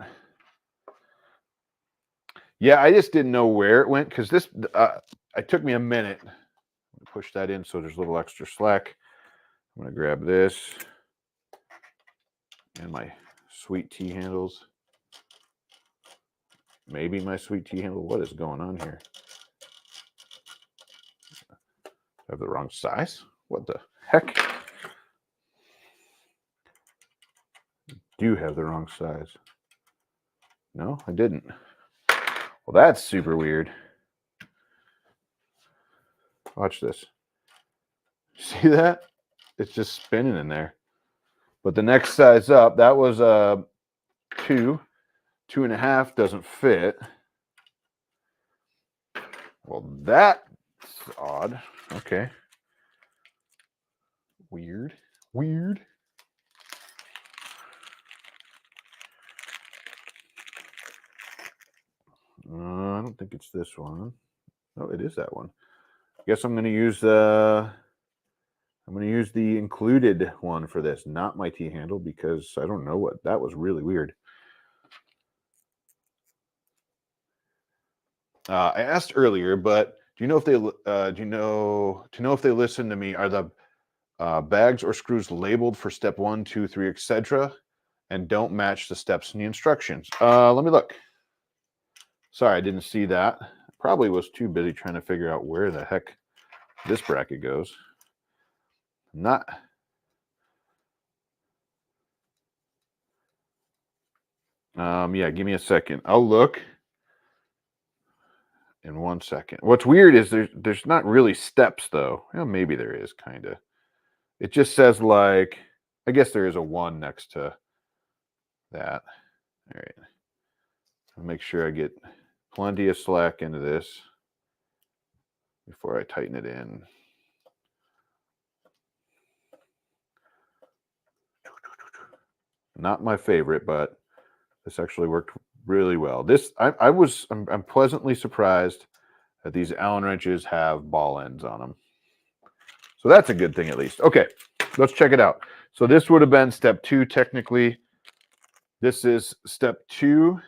Yeah, I just didn't know where it went, because this it took me a minute to push that in, so there's a little extra slack. I'm going to grab this and my sweet tea handles. Maybe my sweet tea handle. What is going on here? I have the wrong size? What the heck? Do have the wrong size. No, I didn't. Well, that's super weird. Watch this. See that? It's just spinning in there. But the next size up, that was a 2. 2.5 doesn't fit. Well, that's odd. Okay. Weird. Weird. I don't think it's this one. Oh, it is that one. I guess I'm going to use the included one for this, not my T handle, because I don't know what that was. Really weird. I asked earlier, but do you know if they if they listen to me? Are the bags or screws labeled for step 1, 2, 3, etc., and don't match the steps in the instructions? Let me look. Sorry, I didn't see that. Probably was too busy trying to figure out where the heck this bracket goes. Yeah, give me a second. I'll look in 1 second. What's weird is there's not really steps though. Well, maybe there is kind of. It just says like, I guess there is a 1 next to that. All right. I'll make sure I get plenty of slack into this before I tighten it in. Not my favorite, but this actually worked really well. This I'm pleasantly surprised that these Allen wrenches have ball ends on them. So that's a good thing at least. Okay, let's check it out. So this would have been step 2 technically. This is step 2,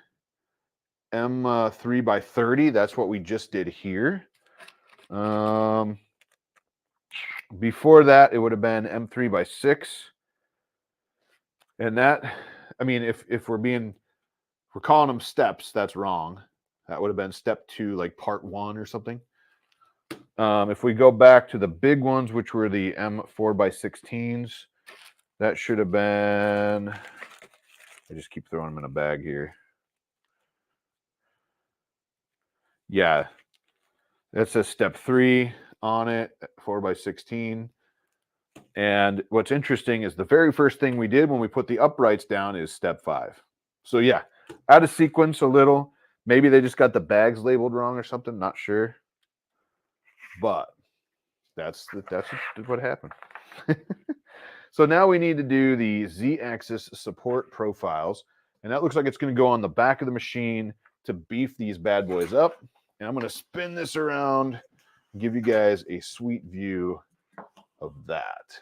M3 by 30. That's what we just did here. Before that, it would have been M3 by 6. And that, I mean, if we're calling them steps, that's wrong. That would have been step 2, like part 1 or something. If we go back to the big ones, which were the M4 by 16s, that should have been, I just keep throwing them in a bag here. Yeah, that says step 3 on it, 4 by 16. And what's interesting is the very first thing we did when we put the uprights down is step 5. So yeah, out of sequence a little. Maybe they just got the bags labeled wrong or something. Not sure. But that's what happened. So now we need to do the Z-axis support profiles. And that looks like it's going to go on the back of the machine to beef these bad boys up. And I'm going to spin this around and give you guys a sweet view of that.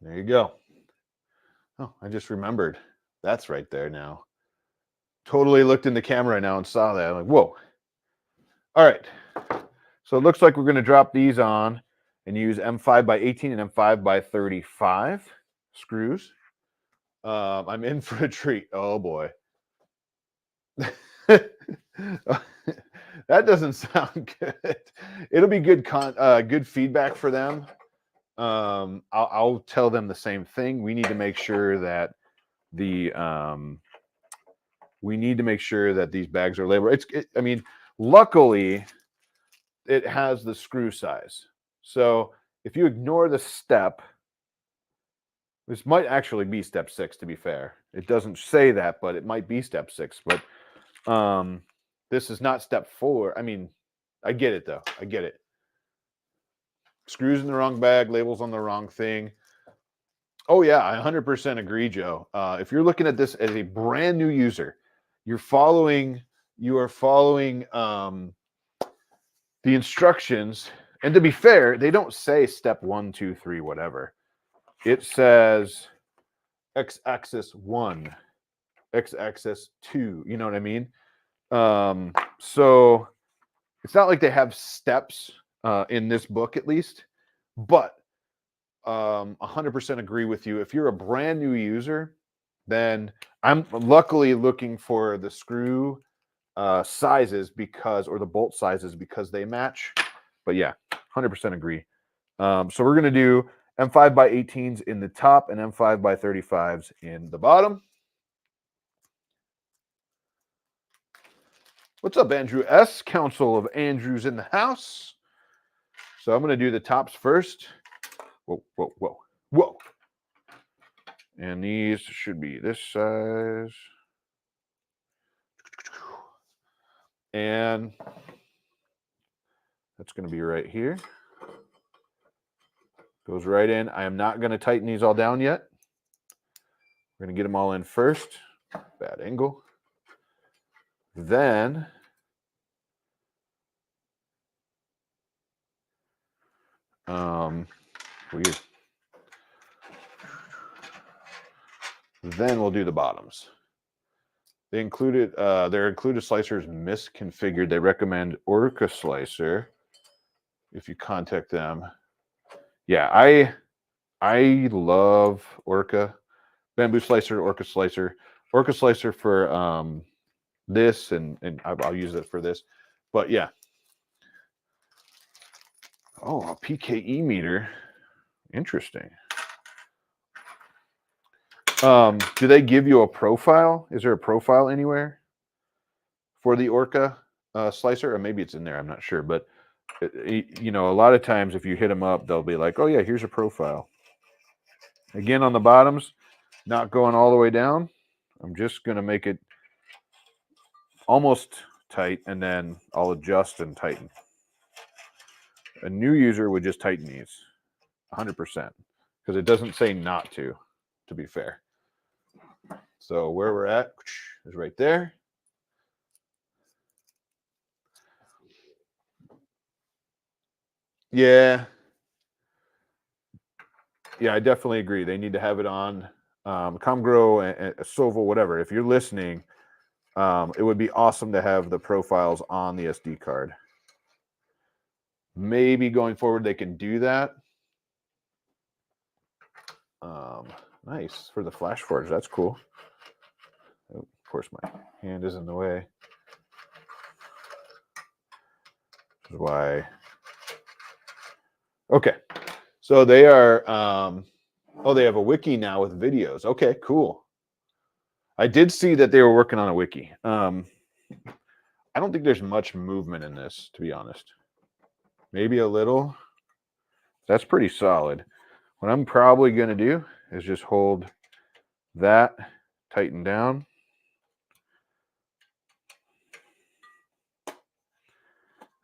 There you go. Oh, I just remembered. That's right there now. Totally looked in the camera right now and saw that. I'm like, whoa. All right. So it looks like we're going to drop these on and use M5 by 18 and M5 by 35 screws. I'm in for a treat. Oh, boy. That doesn't sound good. It'll be good good feedback for them. I'll tell them the same thing. We need to make sure that these bags are labeled. I mean, luckily, it has the screw size. So if you ignore the step, this might actually be step 6, to be fair. It doesn't say that, but it might be step 6. But this is not step 4. I mean, I get it, though. I get it. Screws in the wrong bag, labels on the wrong thing. Oh, yeah, I 100% agree, Joe. If you're looking at this as a brand new user, you are following the instructions. And to be fair, they don't say step 1, 2, 3, whatever. It says x-axis 1, x-axis 2. You know what I mean? So it's not like they have steps in this book, at least. But 100% agree with you. If you're a brand new user, then I'm luckily looking for the screw sizes or the bolt sizes because they match. But yeah, 100% agree. So we're going to do M5 by 18s in the top and M5 by 35s in the bottom. What's up, Andrew S? Council of Andrews in the house. So I'm going to do the tops first. Whoa, whoa, whoa, whoa. And these should be this size. And that's going to be right here. Goes right in. I am not going to tighten these all down yet. We're going to get them all in first. Bad angle. Then weird. Then we'll do the bottoms. Their included slicer is misconfigured. They recommend Orca slicer if you contact them. Yeah, I love Orca. Bamboo slicer, Orca slicer. Orca slicer for this, and I'll use it for this. But yeah. Oh, a PKE meter. Interesting. Do they give you a profile? Is there a profile anywhere for the Orca slicer? Or maybe it's in there. I'm not sure. But, you know, a lot of times if you hit them up, they'll be like, oh, yeah, here's a profile. Again, on the bottoms, not going all the way down. I'm just going to make it almost tight, and then I'll adjust and tighten. A new user would just tighten these 100% because it doesn't say not to be fair. So where we're at is right there. Yeah. Yeah, I definitely agree. They need to have it on Comgrow and Soval, whatever. If you're listening, it would be awesome to have the profiles on the SD card. Maybe going forward they can do that. Nice for the flash forge. That's cool. Oh, of course, my hand is in the way. This is why. Okay, so they are. Oh, they have a wiki now with videos. Okay, cool. I did see that they were working on a wiki. I don't think there's much movement in this, to be honest. Maybe a little. That's pretty solid. What I'm probably going to do is just hold that, tighten down.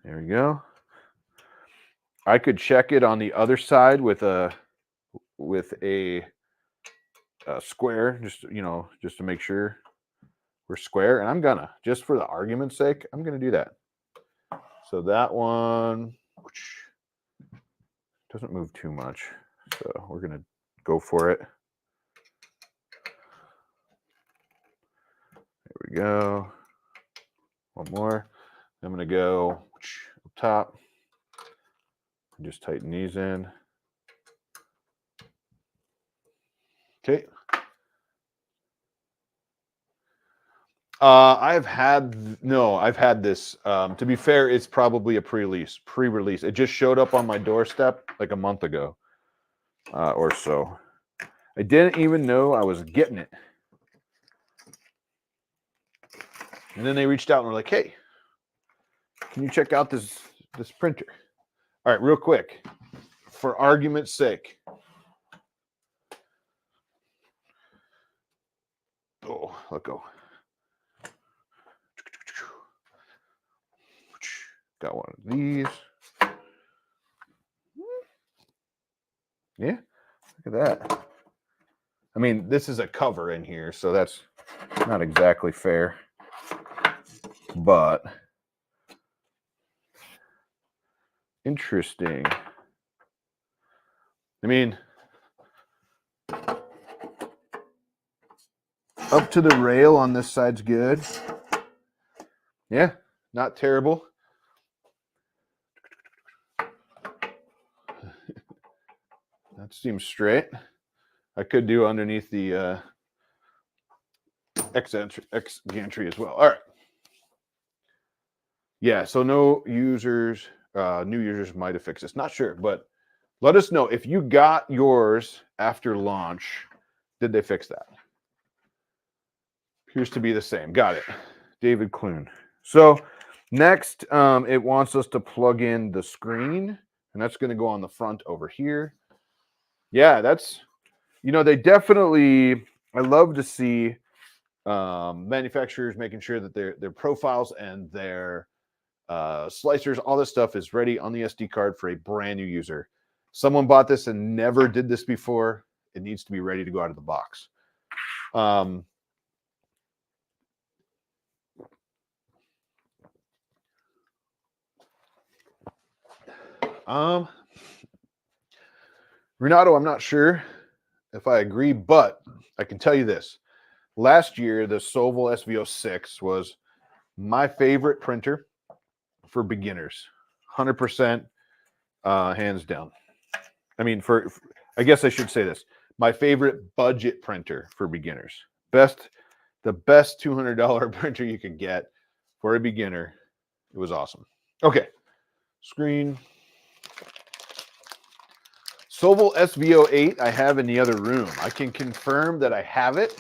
There we go. I could check it on the other side with a square, just to make sure we're square. And I'm gonna, just for the argument's sake, I'm gonna do that. So that one doesn't move too much. So we're gonna go for it. There we go. One more. I'm gonna go up top. Just tighten these in. Okay. I've had this. To be fair, it's probably a pre-release. It just showed up on my doorstep like a month ago or so. I didn't even know I was getting it. And then they reached out and were like, hey, can you check out this printer? All right, real quick, for argument's sake. Oh, let go. Got one of these. Yeah, look at that. I mean, this is a cover in here, so that's not exactly fair. But interesting. I mean, up to the rail on this side's good. Yeah, not terrible. That seems straight. I could do underneath the X gantry as well. All right. Yeah, so no users, new users might have fixed this. Not sure, but let us know if you got yours after launch. Did they fix that? Appears to be the same. Got it. David Clune. So next, it wants us to plug in the screen, and that's going to go on the front over here. Yeah, that's, they definitely, I love to see manufacturers making sure that their profiles and their slicers, all this stuff is ready on the SD card for a brand new user. Someone bought this and never did this before. It needs to be ready to go out of the box. Renato, I'm not sure if I agree, but I can tell you this. Last year, the Sovol SV06 was my favorite printer for beginners. 100% hands down. I mean, I guess I should say this. My favorite budget printer for beginners. The best $200 printer you could get for a beginner. It was awesome. Okay. Screen. Sovol SV08 I have in the other room. I can confirm that I have it.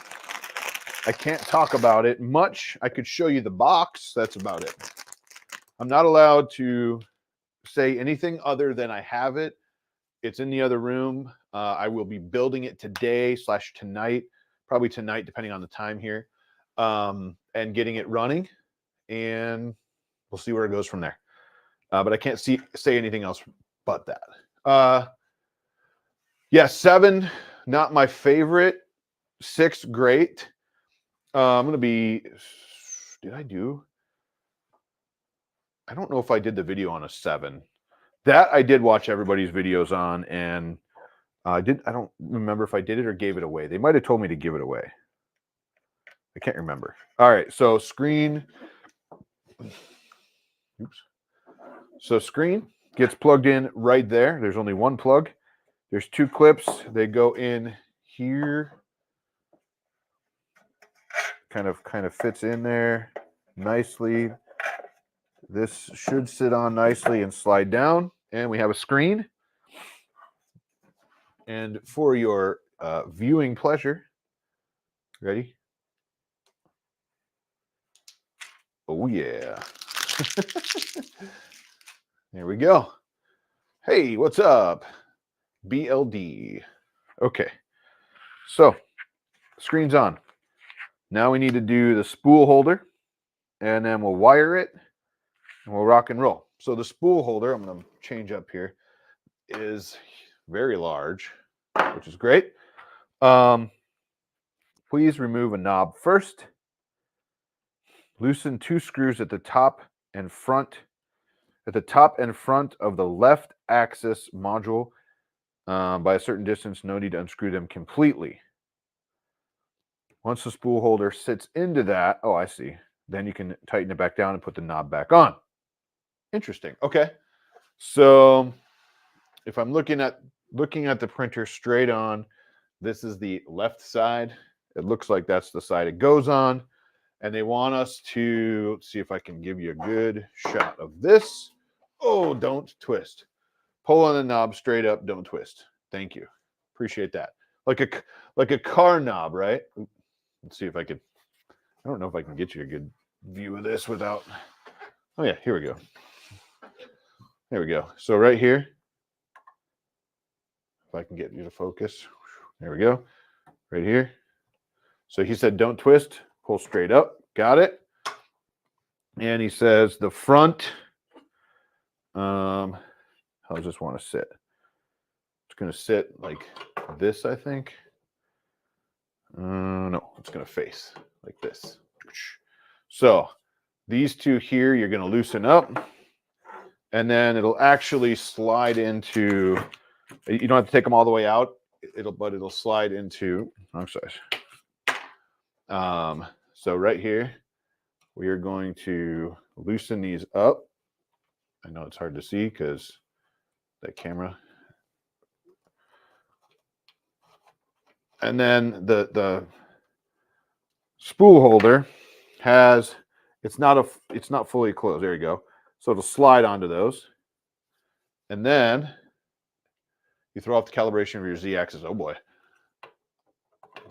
I can't talk about it much. I could show you the box. That's about it. I'm not allowed to say anything other than I have it. It's in the other room. I will be building it today/tonight, probably tonight, depending on the time here, and getting it running. And we'll see where it goes from there. But I can't say anything else but that. Yeah, 7, not my favorite. 6, great. I'm going to be, I don't know if I did the video on a 7. That I did watch everybody's videos on, and I don't remember if I did it or gave it away. They might have told me to give it away. I can't remember. All right, so screen. Oops. So screen gets plugged in right there. There's only one plug. There's 2 clips. They go in here. Kind of fits in there nicely. This should sit on nicely and slide down. And we have a screen. And for your viewing pleasure, ready? Oh, yeah. There we go. Hey, what's up? BLD. Okay. So, screen's on. Now we need to do the spool holder, and then we'll wire it, and we'll rock and roll. So the spool holder, I'm going to change up here, is very large, which is great. Please remove a knob first. Loosen 2 screws at the top and front of the left axis module by a certain distance. No need to unscrew them completely. Once the spool holder sits into that, oh, I see. Then you can tighten it back down and put the knob back on. Interesting. Okay. So if I'm looking at the printer straight on, this is the left side. It looks like that's the side it goes on. And they want us to see if I can give you a good shot of this. Oh, don't twist. Pull on the knob straight up. Don't twist. Thank you. Appreciate that. Like a car knob, right? Let's see if I could. I don't know if I can get you a good view of this without. Oh yeah, here we go. There we go. So right here, if I can get you to focus. There we go. Right here. So he said, don't twist. Pull straight up. Got it. And he says the front. How does this want to sit? It's going to sit like this, I think. No, it's going to face like this. So these 2 here, you're going to loosen up, and then it'll actually slide into. You don't have to take them all the way out. But it'll slide into. I'm sorry. So right here, we are going to loosen these up. I know it's hard to see because that camera. And then the spool holder has, it's not fully closed. There you go. So it'll slide onto those. And then you throw off the calibration of your Z-axis. Oh boy.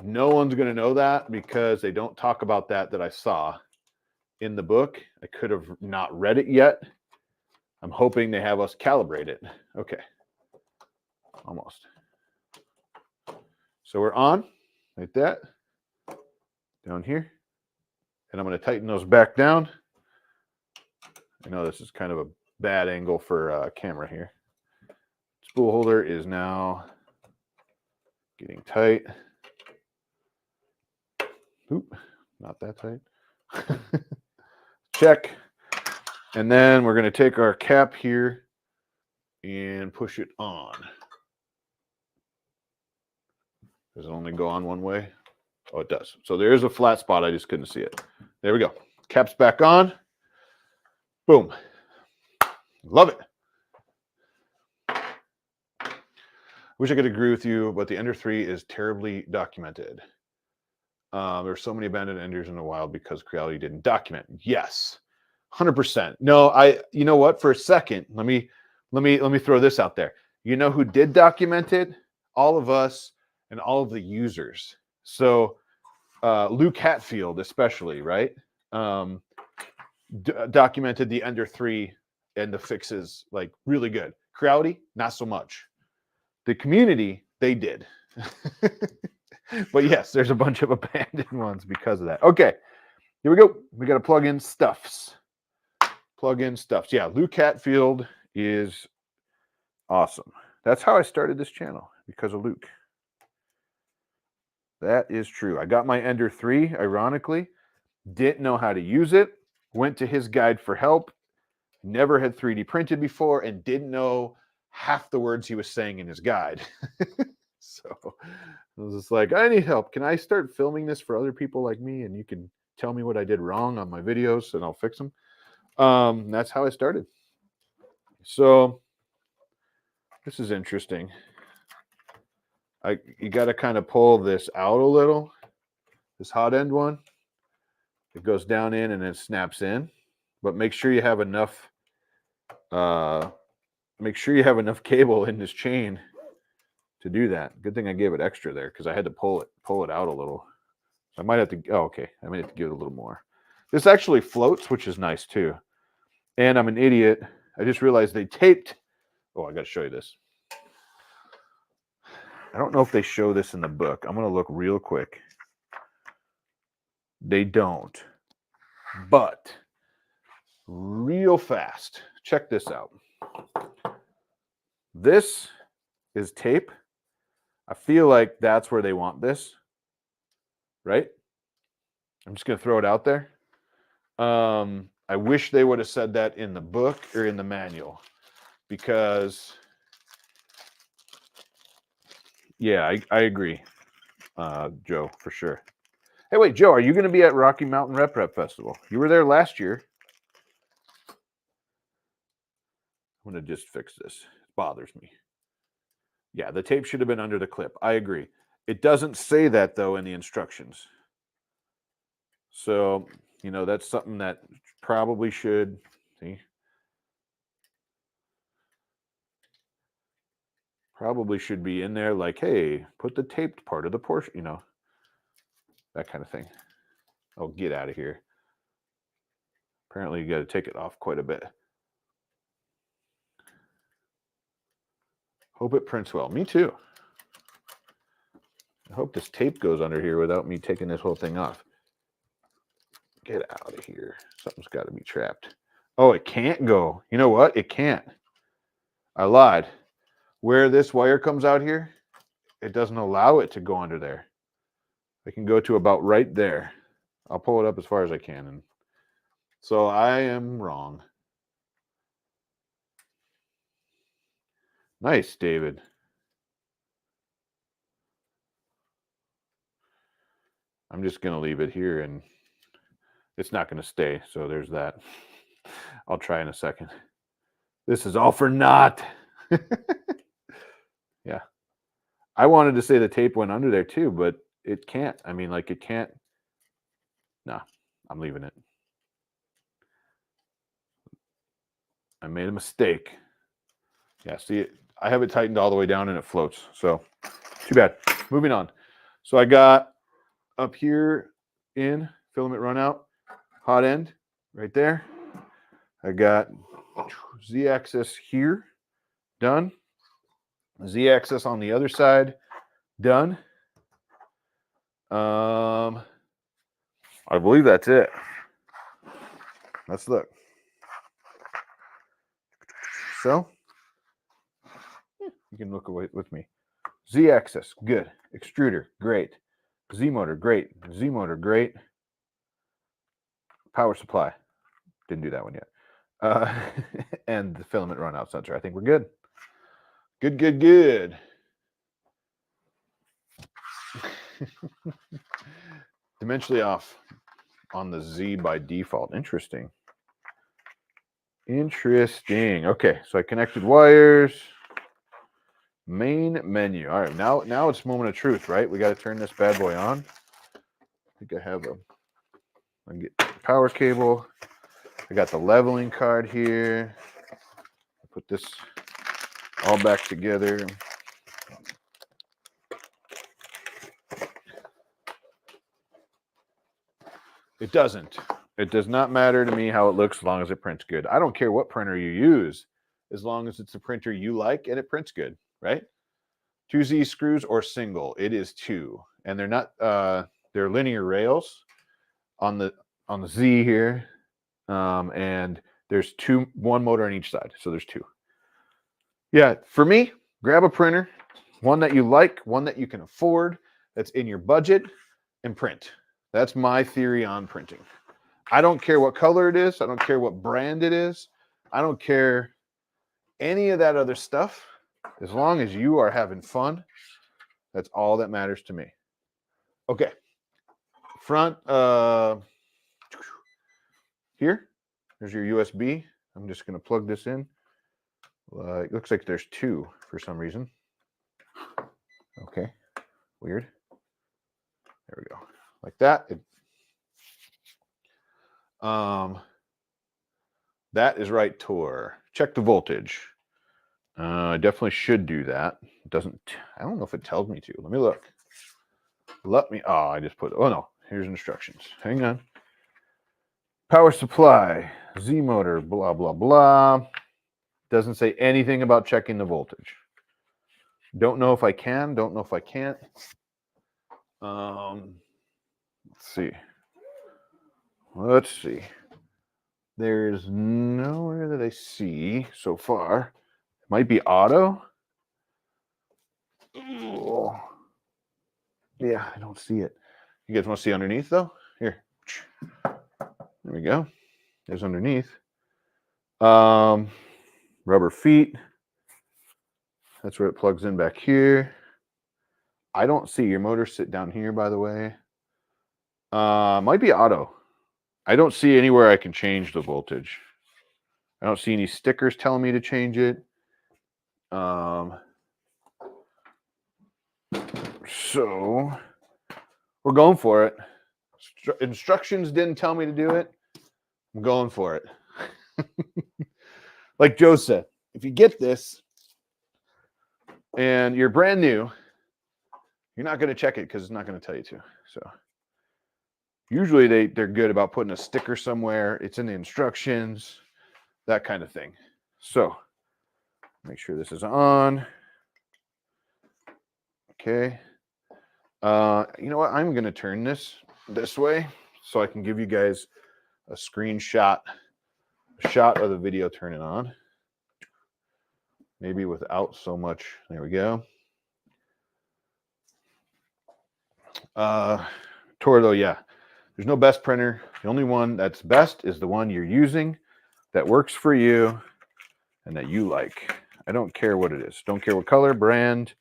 No one's going to know that because they don't talk about that I saw in the book. I could have not read it yet. I'm hoping they have us calibrate it. Okay. Almost. So we're on like that. Down here. And I'm going to tighten those back down. I know this is kind of a bad angle for camera here. Spool holder is now getting tight. Oop, not that tight. Check. And then we're going to take our cap here and push it on. Does it only go on one way? Oh, it does. So there is a flat spot. I just couldn't see it. There we go. Cap's back on. Boom. Love it. Wish I could agree with you, but the Ender 3 is terribly documented. There's so many abandoned Enders in the wild because Creality didn't document. Yes, 100%. No, you know what? For a second, let me throw this out there. You know who did document it? All of us and all of the users. So Luke Hatfield, especially, right? Documented the Ender 3 and the fixes like really good. Creality, not so much. The community, they did. But yes, there's a bunch of abandoned ones because of that. Okay, here we go. We got to plug in stuffs. Plug in stuffs. Yeah, Luke Hatfield is awesome. That's how I started this channel, because of Luke. That is true. I got my Ender 3, ironically. Didn't know how to use it. Went to his guide for help. Never had 3D printed before and didn't know half the words he was saying in his guide. So I was just like, I need help. Can I start filming this for other people like me? And you can tell me what I did wrong on my videos and I'll fix them. That's how I started. So this is interesting. You got to kind of pull this out a little. This hot end one. It goes down in and it snaps in. But make sure you have enough cable in this chain to do that. Good thing I gave it extra there because I had to pull it out a little. I might have to, okay. I might have to give it a little more. This actually floats, which is nice too. And I'm an idiot. I just realized they taped. Oh, I got to show you this. I don't know if they show this in the book. I'm going to look real quick. They don't. But real fast. Check this out. This is tape. I feel like that's where they want this, right? I'm just going to throw it out there. I wish they would have said that in the book or in the manual because, yeah, I agree, Joe, for sure. Hey, wait, Joe, are you going to be at Rocky Mountain Rep Festival? You were there last year. I'm going to just fix this. It bothers me. Yeah, the tape should have been under the clip. I agree. It doesn't say that, though, in the instructions. So, you know, that's something that probably should, see? Probably should be in there like, hey, put the taped part of the portion, you know, that kind of thing. Oh, get out of here. Apparently, you got to take it off quite a bit. Hope it prints well. Me too. I hope this tape goes under here without me taking this whole thing off. Get out of here. Something's got to be trapped. Oh, it can't go. You know what? It can't. I lied. Where this wire comes out here, it doesn't allow it to go under there. I can go to about right there. I'll pull it up as far as I can. And so I am wrong. Nice, David. I'm just going to leave it here and it's not going to stay. So there's that. I'll try in a second. This is all for naught. Yeah. I wanted to say the tape went under there too, but it can't. I mean, like it can't. No, I'm leaving it. I made a mistake. Yeah, see, I have it tightened all the way down and it floats. So too bad. Moving on. So I got up here in filament run out, hot end right there. I got Z-axis here, done. Z-axis on the other side, done. I believe that's it. Let's look. So you can look away with me. Z-axis, good. Extruder, great. Z-motor, great. Z-motor, great. Power supply, didn't do that one yet. And the filament run out sensor. I think we're good. Good, good, good. Dimensionally off on the Z by default. Interesting. Interesting. Okay, so I connected wires. Main menu. All right, now it's moment of truth, right? We got to turn this bad boy on. I think I have I get the power cable. I got the leveling card here. Put this all back together. It doesn't. It does not matter to me how it looks as long as it prints good. I don't care what printer you use, as long as it's a printer you like and it prints good, right? 2Z screws or single, it is 2. And they're not they're linear rails on the Z here. And there's one motor on each side. So there's 2. Yeah, for me, grab a printer, one that you like, one that you can afford, that's in your budget, and print. That's my theory on printing. I don't care what color it is. I don't care what brand it is. I don't care any of that other stuff. As long as you are having fun, that's all that matters to me. Okay. Front here, there's your USB. I'm just going to plug this in. It looks like there's 2 for some reason. Okay. Weird. There we go. Like that. That is right, Tor. Check the voltage. I definitely should do that. It doesn't. I don't know if it tells me to. Let me look. Oh, I just put. Oh no. Here's instructions. Hang on. Power supply, Z motor, blah blah blah. Doesn't say anything about checking the voltage. Don't know if I can. Don't know if I can't. Let's see. Let's see. There's nowhere that I see so far. It might be auto. Oh. Yeah, I don't see it. You guys want to see underneath though? Here. There we go. There's underneath. Rubber feet. That's where it plugs in back here. I don't see your motor sit down here, by the way. Might be auto. I don't see anywhere I can change the voltage. I don't see any stickers telling me to change it. So we're going for it. Instructions didn't tell me to do it. I'm going for it. Like Joe said, if you get this and you're brand new, you're not going to check it because it's not going to tell you to. So usually they're good about putting a sticker somewhere. It's in the instructions, that kind of thing. So make sure this is on. Okay. You know what? I'm going to turn this way so I can give you guys a screenshot, a shot of the video turning on. Maybe without so much. There we go. Tor though, yeah. There's no best printer. The only one that's best is the one you're using that works for you and that you like. I don't care what it is. Don't care what color, brand,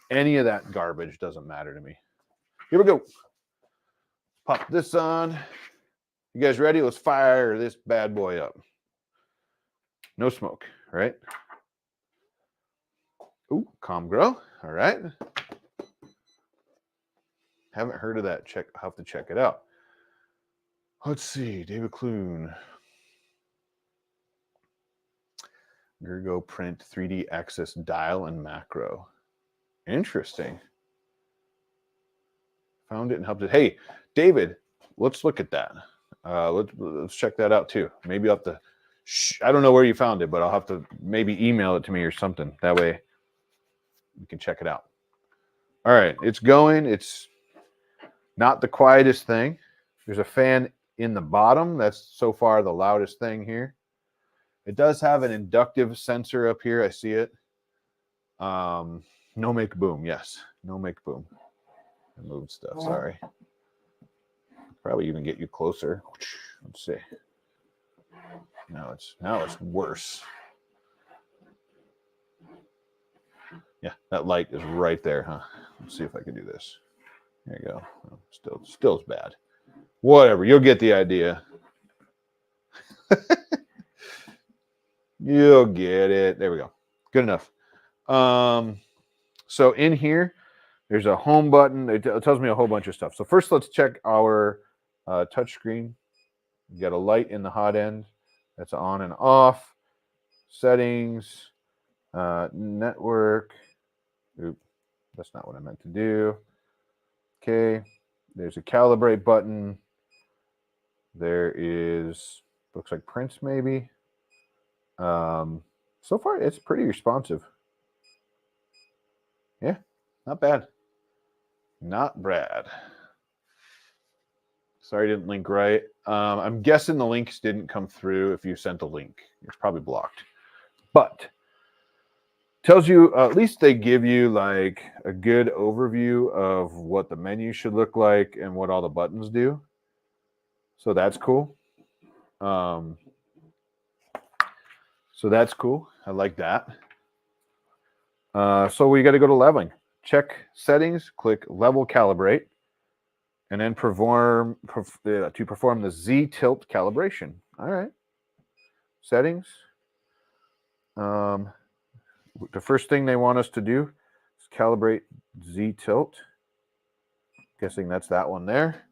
any of that garbage doesn't matter to me. Here we go. Pop this on. You guys ready? Let's fire this bad boy up. No smoke, right? Ooh, Comgrow. All right. Haven't heard of that. I'll have to check it out. Let's see. David Clune. Ergo Print 3D Access Dial and Macro. Interesting. Found it and helped it. Hey, David, let's look at that. Let's check that out too. Maybe I'll have to. I don't know where you found it, but I'll have to maybe email it to me or something. That way we can check it out. All right, it's going. It's not the quietest thing. There's a fan in the bottom. That's so far the loudest thing here. It does have an inductive sensor up here. I see it. No make boom. Yes, no make boom. I moved stuff. Sorry. Probably even get you closer. Let's see. Now it's worse. Yeah, that light is right there, huh? Let's see if I can do this. There you go. Oh, still bad. Whatever. You'll get the idea. You'll get it. There we go. Good enough. So in here, there's a home button. It tells me a whole bunch of stuff. So first, let's check our touch screen. You got a light in the hot end. That's on and off. Settings, network. Oop, that's not what I meant to do. Okay, there's a calibrate button. There is, looks like prints maybe. So far, it's pretty responsive. Yeah, not bad. Not bad. Sorry, I didn't link right. I'm guessing the links didn't come through if you sent a link. It's probably blocked. But tells you, at least they give you like a good overview of what the menu should look like and what all the buttons do. So that's cool. So that's cool. I like that. So we got to go to leveling. Check settings, click level calibrate, and then to perform the Z tilt calibration. All right. Settings. The first thing they want us to do is calibrate Z tilt. Guessing that's that one there.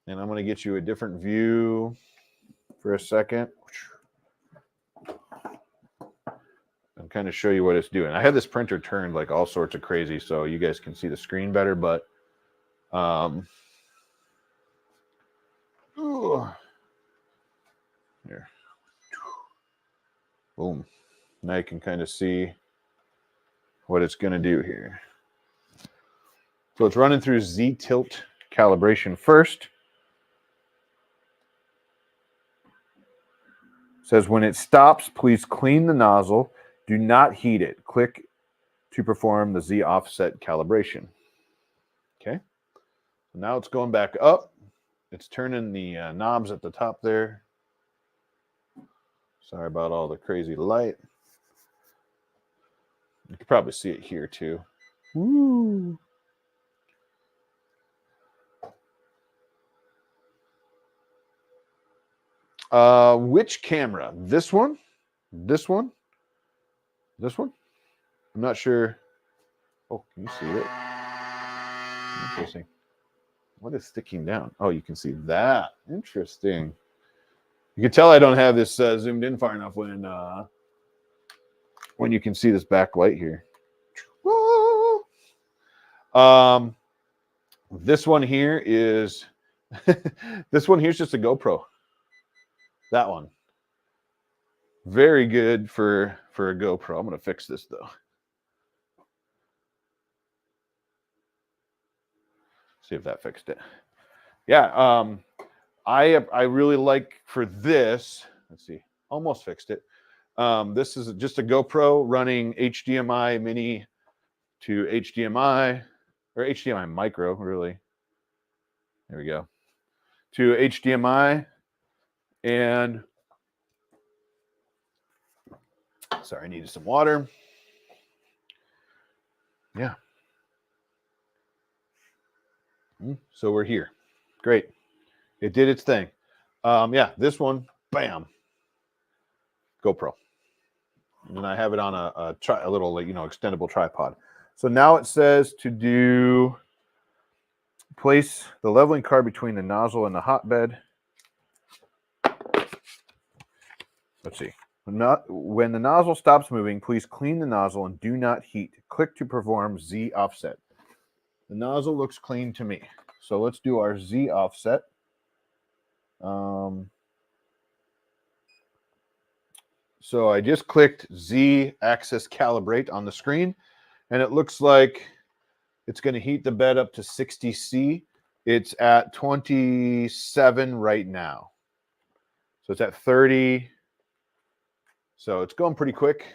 And I'm going to get you a different view for a second and kind of show you what it's doing. I had this printer turned like all sorts of crazy so you guys can see the screen better, but here. Boom. Now you can kind of see what it's going to do here. So it's running through Z tilt calibration first. It says when it stops, please clean the nozzle. Do not heat it. Click to perform the Z offset calibration. Okay. So now it's going back up. It's turning the knobs at the top there. Sorry about all the crazy light. You can probably see it here too. Woo. Which camera? This one? This one? This one? I'm not sure. Oh, can you see it? Interesting. What is sticking down? Oh, you can see that. Interesting. You can tell I don't have this zoomed in far enough when you can see this backlight here. This one here is this one here's just a GoPro. That one. Very good for a GoPro. I'm going to fix this though. See if that fixed it. Yeah, I really like for this. Let's see. Almost fixed it. This is just a GoPro running HDMI mini to HDMI or HDMI micro, really. There we go. To HDMI and sorry, I needed some water. Yeah. So we're here. Great. It did its thing. Yeah, this one, bam. GoPro. And then I have it on a little, extendable tripod. So now it says to place the leveling card between the nozzle and the hotbed. Let's see. When the nozzle stops moving, please clean the nozzle and do not heat. Click to perform Z offset. The nozzle looks clean to me. So let's do our Z offset. So I just clicked Z axis calibrate on the screen, and it looks like it's going to heat the bed up to 60 C. It's at 27 right now. So it's at 30. So it's going pretty quick.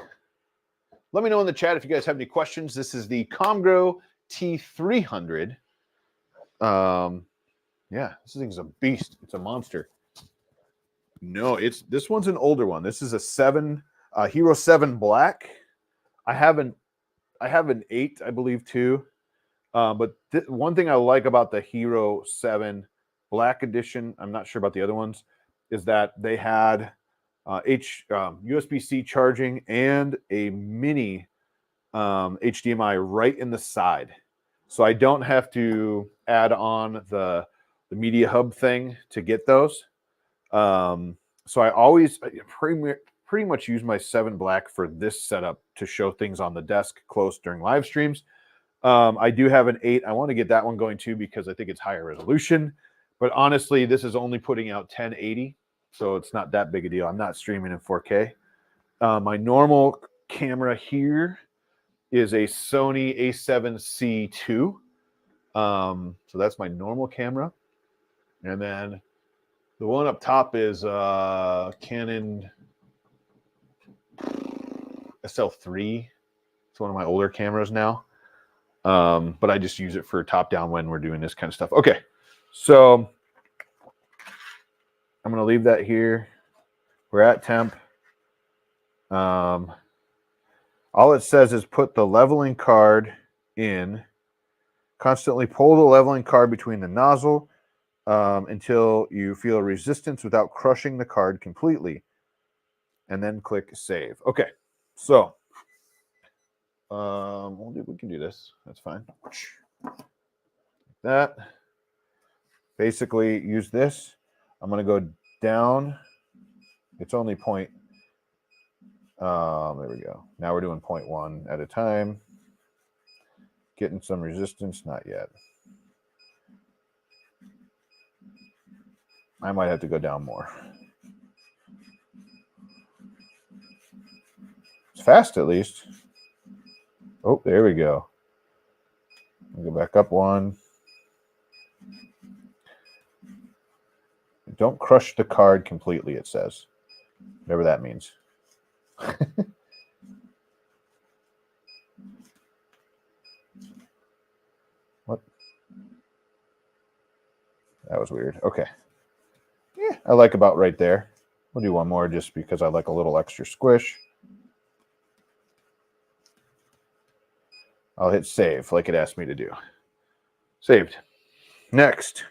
Let me know in the chat if you guys have any questions. This is the Comgrow T300. Yeah, this thing's a beast. It's a monster. No, this one's an older one. This is a Hero 7 Black. I have an 8, I believe, too. But one thing I like about the Hero 7 Black Edition, I'm not sure about the other ones, is that they had USB-C charging and a mini HDMI right in the side. So I don't have to add on the media hub thing to get those. So I always pretty much use my 7 Black for this setup to show things on the desk close during live streams. I do have an 8. I want to get that one going too because I think it's higher resolution. But honestly, this is only putting out 1080, so it's not that big a deal. I'm not streaming in 4K. My normal camera here is a Sony a7C II. So that's my normal camera. And then the one up top is Canon SL3. It's one of my older cameras now. But I just use it for top down when we're doing this kind of stuff. Okay, so I'm going to leave that here. We're at temp. All it says is put the leveling card in. Constantly pull the leveling card between the nozzle until you feel resistance without crushing the card completely. And then click save. Okay, so we can do this. That's fine. That. Basically, use this. I'm going to go down. It's only point. There we go. Now we're doing 0.1 at a time. Getting some resistance. Not yet. I might have to go down more. It's fast at least. Oh, there we go. I'll go back up one. Don't crush the card completely, it says. Whatever that means. What? That was weird. Okay. Yeah, I like about right there. We'll do one more just because I like a little extra squish. I'll hit save like it asked me to do. Saved. Next.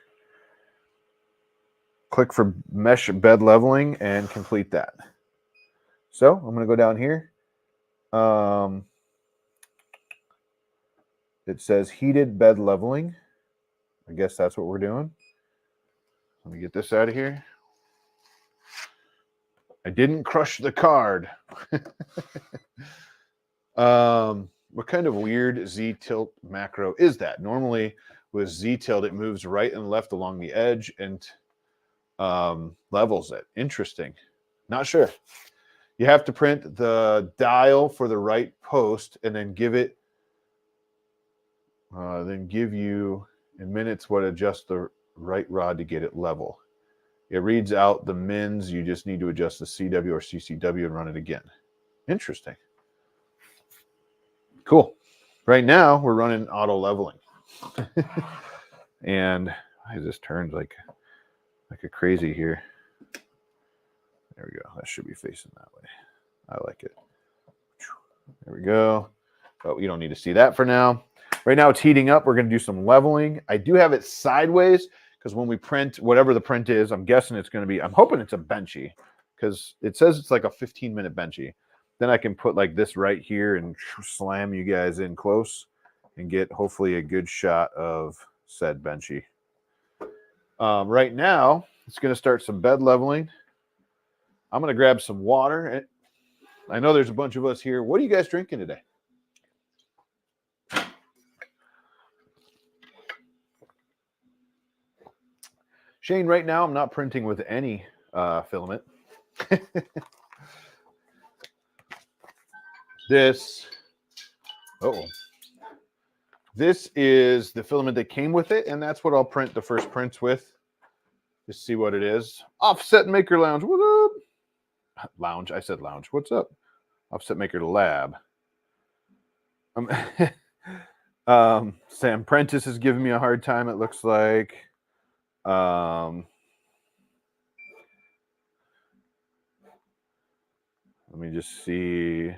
Click for mesh bed leveling and complete that. So I'm going to go down here. It says heated bed leveling. I guess that's what we're doing. Let me get this out of here. I didn't crush the card. What kind of weird Z-tilt macro is that? Normally with Z-tilt, it moves right and left along the edge and levels it. Interesting. Not sure. You have to print the dial for the right post and then give it, give you in minutes what adjust the right rod to get it level. It reads out the mins. You just need to adjust the CW or CCW and run it again. Interesting. Cool. Right now we're running auto leveling. And I just turned like a crazy here. There we go. That should be facing that way. I like it. There we go. But you don't need to see that for now. Right now it's heating up. We're going to do some leveling. I do have it sideways because when we print, whatever the print is, I'm guessing it's going to be, I'm hoping it's a benchy because it says it's like a 15-minute benchy. Then I can put like this right here and slam you guys in close and get hopefully a good shot of said benchy. Right now, it's going to start some bed leveling. I'm going to grab some water. I know there's a bunch of us here. What are you guys drinking today? Shane, right now I'm not printing with any filament. This is the filament that came with it, and that's what I'll print the first prints with. Just see what it is. Offset Maker Lounge. What up? Lounge. I said lounge. What's up? Offset Maker Lab. Sam Prentice is giving me a hard time, it looks like. Let me just see.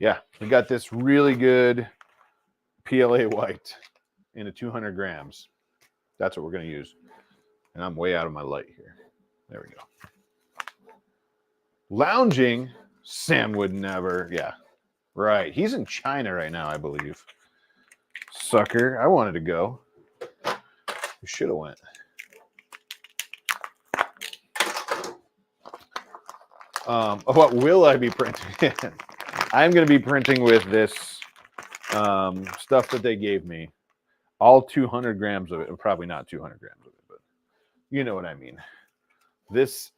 Yeah, we got this really good PLA white in a 200 grams. That's what we're going to use. And I'm way out of my light here. There we go. Lounging, Sam would never. Yeah, right. He's in China right now, I believe. Sucker. I wanted to go. We should have went. What will I be printing? I'm going to be printing with this stuff that they gave me. All 200 grams of it. Probably not 200 grams of it, but you know what I mean. This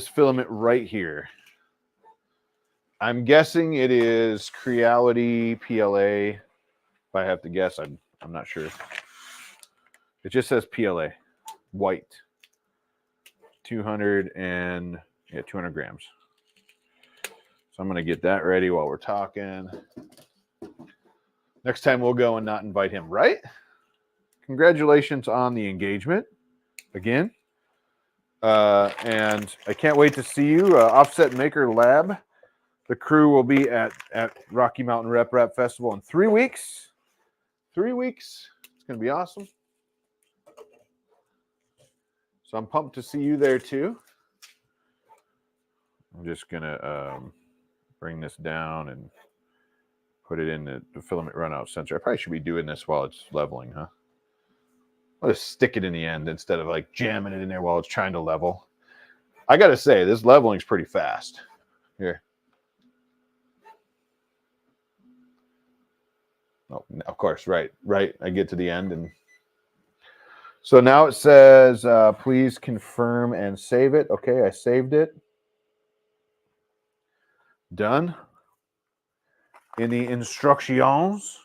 filament right here. I'm guessing it is Creality PLA. If I have to guess, I'm not sure. It just says PLA, white, 200 grams. So I'm going to get that ready while we're talking. Next time we'll go and not invite him, right? Congratulations on the engagement again. And I can't wait to see you. Offset Maker Lab. The crew will be at Rocky Mountain Rep Festival in 3 weeks. 3 weeks. It's going to be awesome. So I'm pumped to see you there too. I'm just going to bring this down and put it in the filament runout sensor. I probably should be doing this while it's leveling, huh? I'll just stick it in the end instead of like jamming it in there while it's trying to level. I got to say, this leveling is pretty fast. Here. Oh, of course, right. I get to the end. And so now it says, please confirm and save it. Okay, I saved it. Done. In the instructions,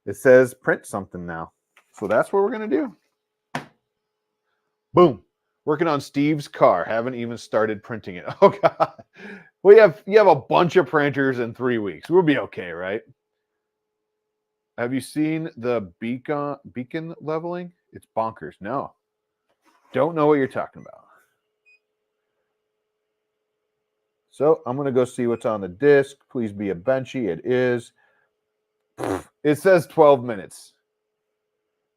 it says print something now. So that's what we're going to do. Boom. Working on Steve's car. Haven't even started printing it. Oh, God. You have a bunch of printers in 3 weeks. We'll be okay, right? Have you seen the beacon leveling? It's bonkers. No. Don't know what you're talking about. So I'm going to go see what's on the disc. Please be a benchy. It is. It says 12 minutes.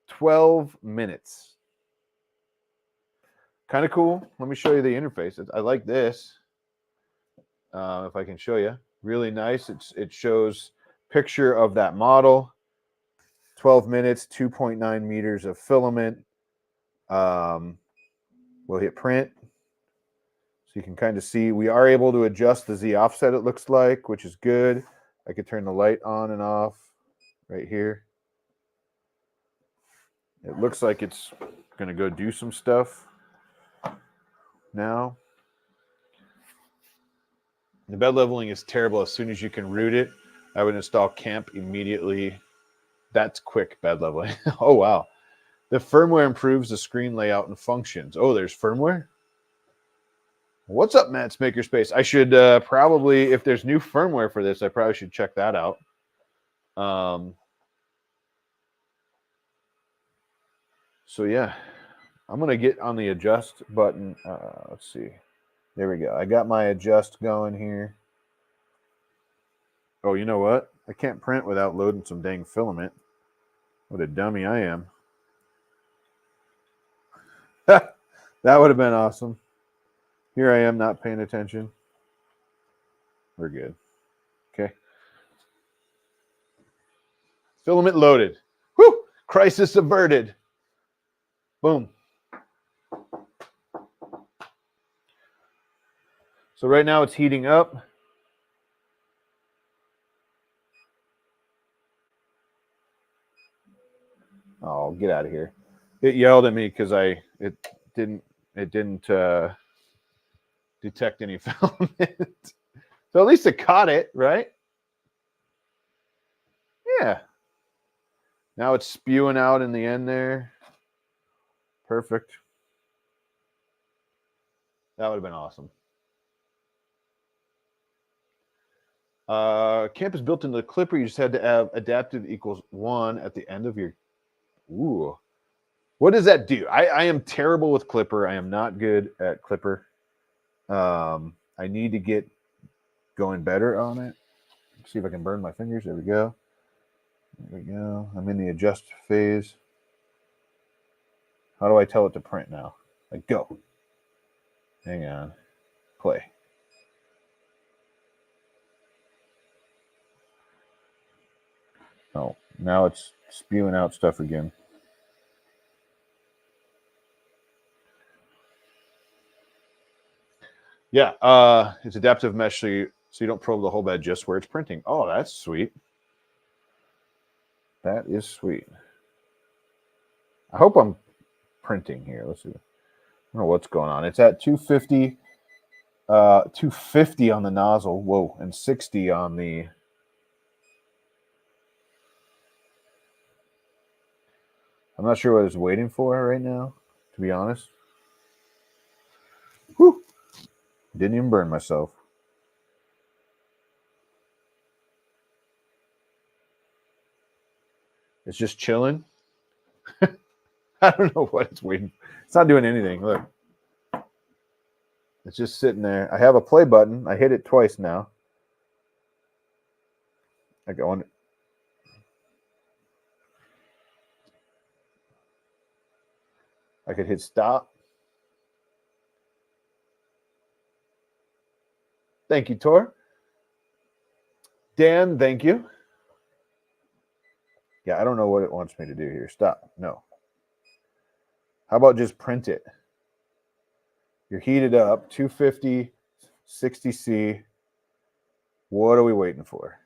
12 minutes. Kind of cool. Let me show you the interface. I like this. If I can show you. Really nice. It shows picture of that model. 12 minutes, 2.9 meters of filament. We'll hit print. So you can kind of see we are able to adjust the Z offset, it looks like, which is good. I could turn the light on and off right here. It looks like it's going to go do some stuff now. The bed leveling is terrible. As soon as you can root it, I would install Camp immediately. That's quick bed leveling. Oh, wow. The firmware improves the screen layout and functions. Oh, there's firmware? What's up, Matt's Makerspace? I should probably, if there's new firmware for this, I probably should check that out. So, yeah, I'm going to get on the adjust button. Let's see. There we go. I got my adjust going here. Oh, you know what? I can't print without loading some dang filament. What a dummy I am. That would have been awesome. Here I am not paying attention. We're good. Okay. Filament loaded. Whew! Crisis averted. Boom. So right now it's heating up. Oh, get out of here. It yelled at me because it didn't detect any filament. So at least it caught it, right? Yeah. Now it's spewing out in the end there. Perfect. That would have been awesome. Camp is built into the clipper. You just had to have adaptive equals 1 at the end of your... Ooh. What does that do? I am terrible with clipper. I am not good at clipper. I need to get going better on it. Let's see if I can burn my fingers. There we go. There we go. I'm in the adjust phase. How do I tell it to print now? Like, go. Hang on. Play. Oh, now it's spewing out stuff again. Yeah, it's adaptive mesh, so you don't probe the whole bed, just where it's printing. Oh, that's sweet. That is sweet. I hope I'm printing here. Let's see. I don't know what's going on. It's at 250, 250 on the nozzle. Whoa, and 60 on the... I'm not sure what it's waiting for right now, to be honest. Whew. Didn't even burn myself. It's just chilling. I don't know what it's waiting for. It's not doing anything. Look. It's just sitting there. I have a play button. I hit it twice now. I go on. I could hit stop. Thank you, Tor. Dan, thank you. Yeah, I don't know what it wants me to do here. Stop. No. How about just print it? You're heated up, 250, 60C. What are we waiting for?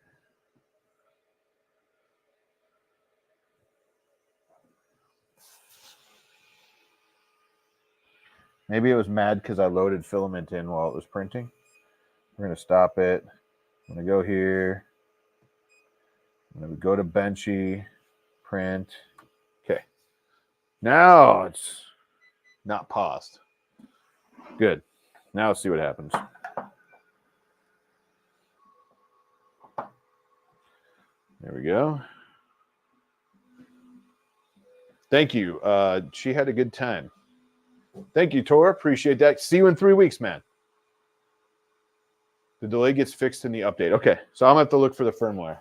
Maybe it was mad because I loaded filament in while it was printing. We're going to stop it. I'm going to go here. I'm going to go to Benchy, print. Okay. Now it's not paused. Good. Now let's see what happens. There we go. Thank you. She had a good time. Thank you, Tor. Appreciate that. See you in 3 weeks, man. The delay gets fixed in the update. Okay, so I'm going to have to look for the firmware.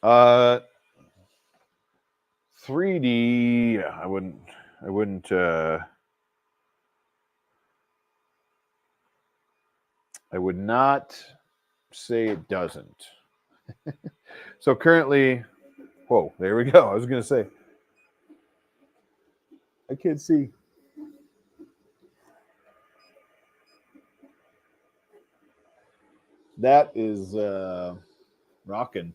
Uh, 3D, I wouldn't I would not say it doesn't. So currently, whoa, there we go. I was going to say, I can't see. That is rocking.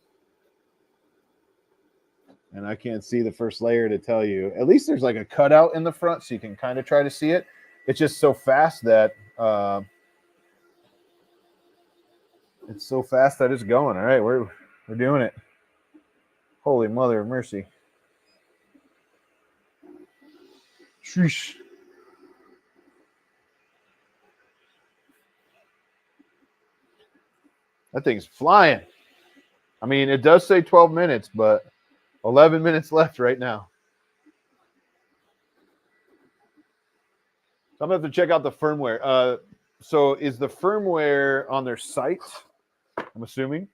And I can't see the first layer to tell you. At least there's like a cutout in the front so you can kind of try to see it. It's just so fast that it's going. All right, we're doing it. Holy mother of mercy. Sheesh. That thing's flying. I mean, it does say 12 minutes, but 11 minutes left right now. So I'm going to have to check out the firmware. So is the firmware on their site? I'm assuming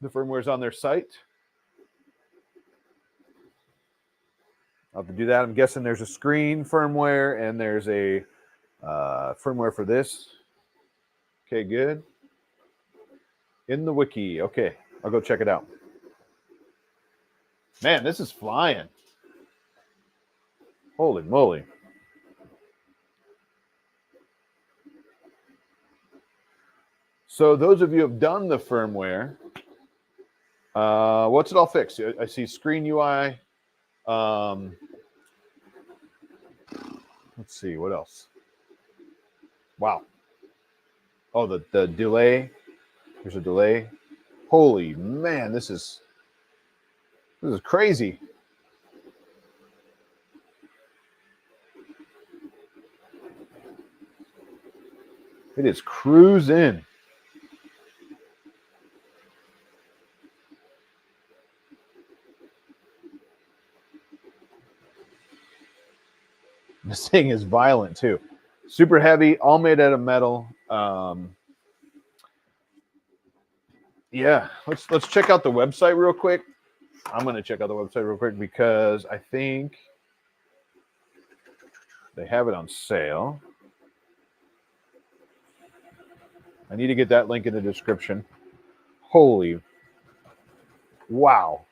the firmware is on their site. I'll have to do that. I'm guessing there's a screen firmware and there's a firmware for this. Okay, good. In the wiki. Okay, I'll go check it out. Man, this is flying. Holy moly. So those of you who have done the firmware, what's it all fixed? I see screen UI. Let's see, what else? Wow. Oh, the delay. There's a delay. Holy man, this is crazy. It is cruising. This thing is violent too. Super heavy, all made out of metal. Yeah, let's check out the website real quick. I'm gonna check out the website real quick because I think they have it on sale. I need to get that link in the description. Holy wow.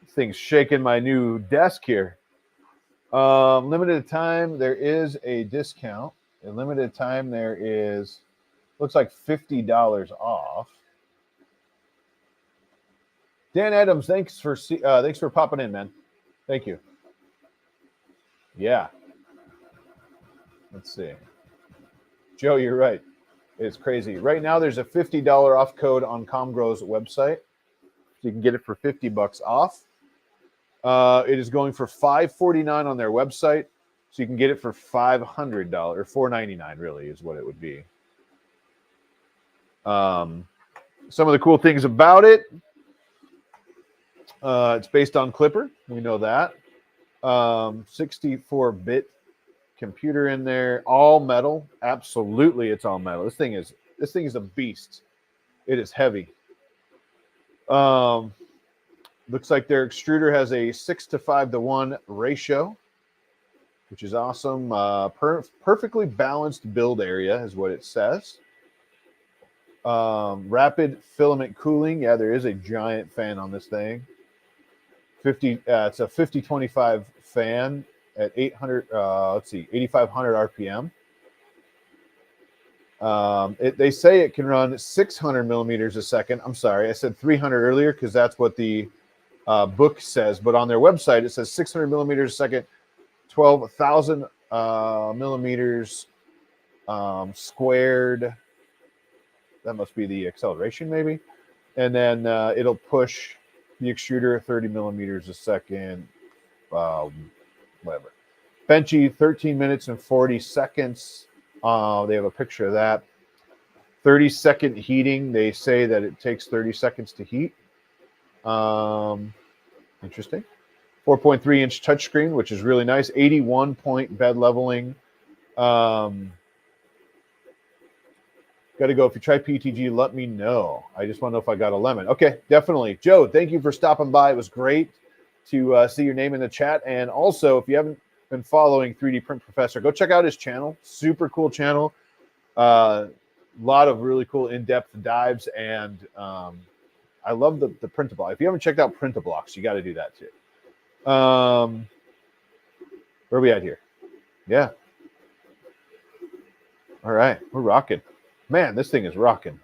This thing's shaking my new desk here. Limited time, there is a discount. In limited time, there is, looks like $50 off. Dan Adams, thanks for popping in, man. Thank you. Yeah. Let's see. Joe, you're right. It's crazy. Right now, there's a $50 off code on Comgrow's website. So you can get it for $50 off. It is going for $549 on their website. So you can get it for $500, or $499 really is what it would be. Some of the cool things about it. It's based on Clipper. We know that. 64-bit computer in there, all metal. Absolutely, it's all metal. This thing is a beast. It is heavy. Looks like their extruder has a 6:5:1 ratio, which is awesome. Perfectly balanced build area is what it says. Rapid filament cooling. Yeah, there is a giant fan on this thing. It's a 5025 fan at 800. Let's see, 8,500 RPM. They say it can run 600 millimeters a second. I'm sorry, I said 300 earlier because that's what the book says. But on their website, it says 600 millimeters a second, 12,000 millimeters squared. That must be the acceleration, maybe. And then it'll push the extruder 30 millimeters a second, whatever. Benchy, 13 minutes and 40 seconds. They have a picture of that. 30-second heating. They say that it takes 30 seconds to heat. Interesting. 4.3-inch touchscreen, which is really nice. 81-point bed leveling. Got to go. If you try PTG, let me know. I just want to know if I got a lemon. Okay, definitely. Joe, thank you for stopping by. It was great to see your name in the chat. And also, if you haven't been following 3D Print Professor, go check out his channel. Super cool channel. A lot of really cool in-depth dives. And I love the printable. If you haven't checked out Printablocks, you got to do that too. Where are we at here? Yeah. All right, we're rocking. Man, this thing is rocking.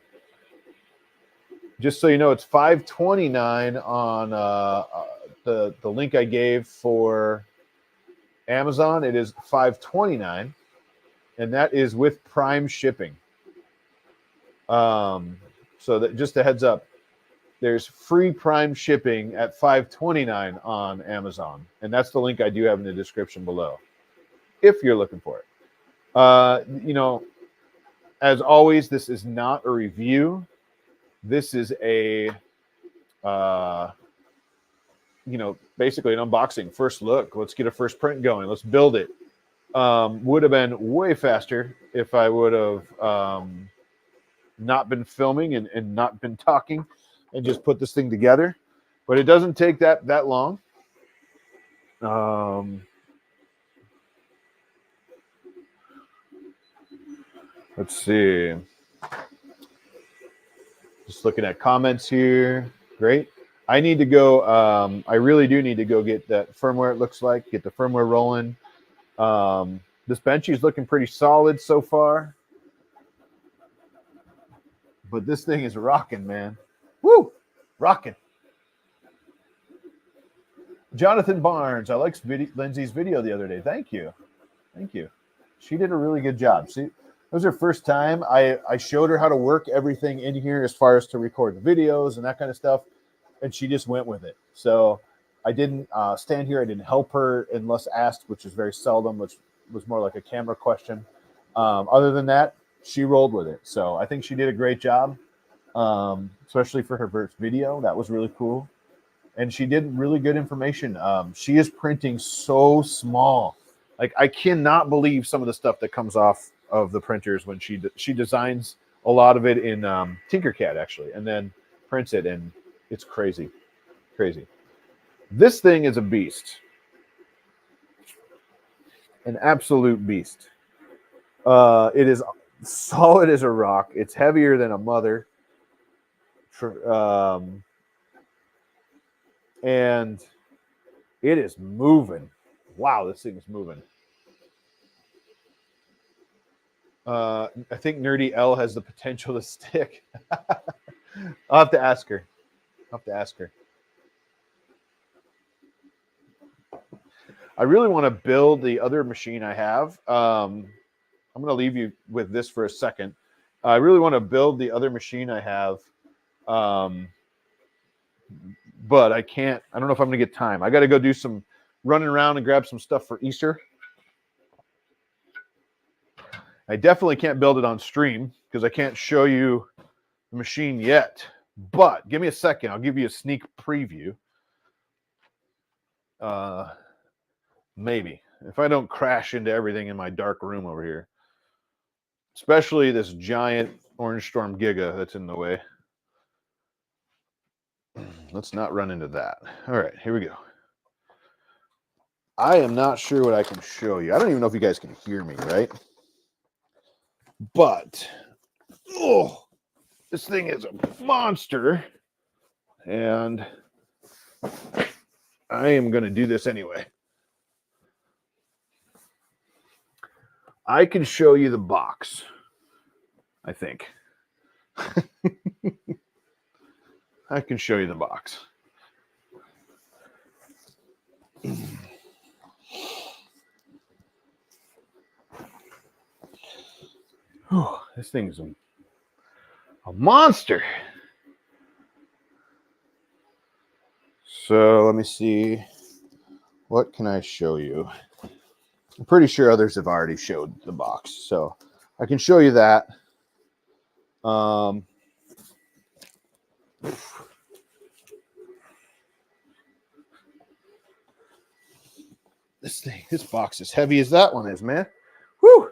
Just so you know, it's $529 on the link I gave for Amazon. It is $529, and that is with Prime shipping. So that just a heads up, there's free Prime shipping at $529 on Amazon, and that's the link I do have in the description below, if you're looking for it. You know, as always, this is not a review. This is a, you know, basically an unboxing, first look. Let's get a first print going. Let's build it. Would have been way faster if I would have not been filming and not been talking and just put this thing together. But it doesn't take that long. Let's see. Just looking at comments here. Great. I need to go. I really do need to go get that firmware. It looks like get the firmware rolling. This benchy is looking pretty solid so far, but this thing is rocking, man. Woo, rocking. Jonathan Barnes, I liked Lindsay's video the other day. Thank you. Thank you. She did a really good job. See, it was her first time. I showed her how to work everything in here as far as to record the videos and that kind of stuff, and she just went with it. So I didn't stand here. I didn't help her unless asked, which is very seldom, which was more like a camera question. Other than that, she rolled with it. So I think she did a great job, especially for her first video. That was really cool. And she did really good information. She is printing so small. Like, I cannot believe some of the stuff that comes off of the printers when she designs a lot of it in Tinkercad, actually, and then prints it, and it's crazy. Crazy. This thing is a beast. An absolute beast. It is solid as a rock. It's heavier than a mother. And it is moving. Wow, this thing is moving. I think Nerdy L has the potential to stick. I'll have to ask her. I really want to build the other machine I have. I'm going to leave you with this for a second. I really want to build the other machine I have. But I can't. I don't know if I'm going to get time. I got to go do some running around and grab some stuff for Easter. I definitely can't build it on stream because I can't show you the machine yet. But give me a second. I'll give you a sneak preview. Maybe. If I don't crash into everything in my dark room over here. Especially this giant Orange Storm Giga that's in the way. Let's not run into that. All right, here we go. I am not sure what I can show you. I don't even know if you guys can hear me, right? But, oh, this thing is a monster. And I am going to do this anyway. I can show you the box, I think. I can show you the box. Oh, this thing's a monster. So let me see. What can I show you? I'm pretty sure others have already showed the box, so I can show you that. This box is heavy as that one is, man. Whew.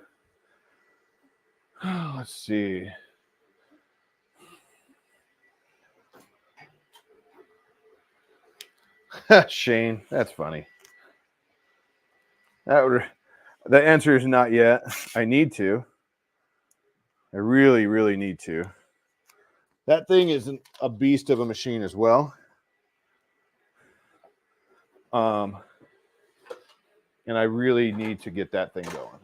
Let's see. Shane, that's funny. The answer is not yet. I need to. I really, really need to. That thing is a beast of a machine as well. And I really need to get that thing going.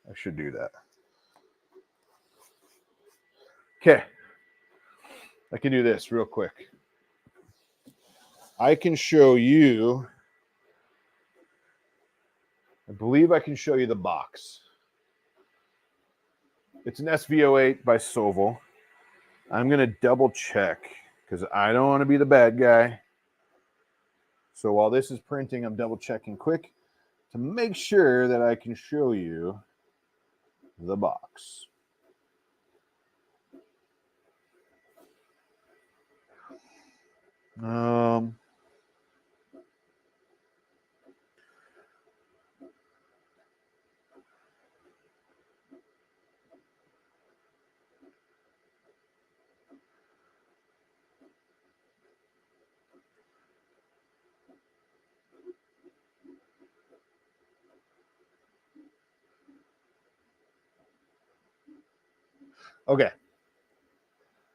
I should do that. Okay. I can do this real quick. I can show you. I believe I can show you the box. It's an SV08 by Soval. I'm going to double check because I don't want to be the bad guy. So while this is printing, I'm double checking quick to make sure that I can show you the box. Okay.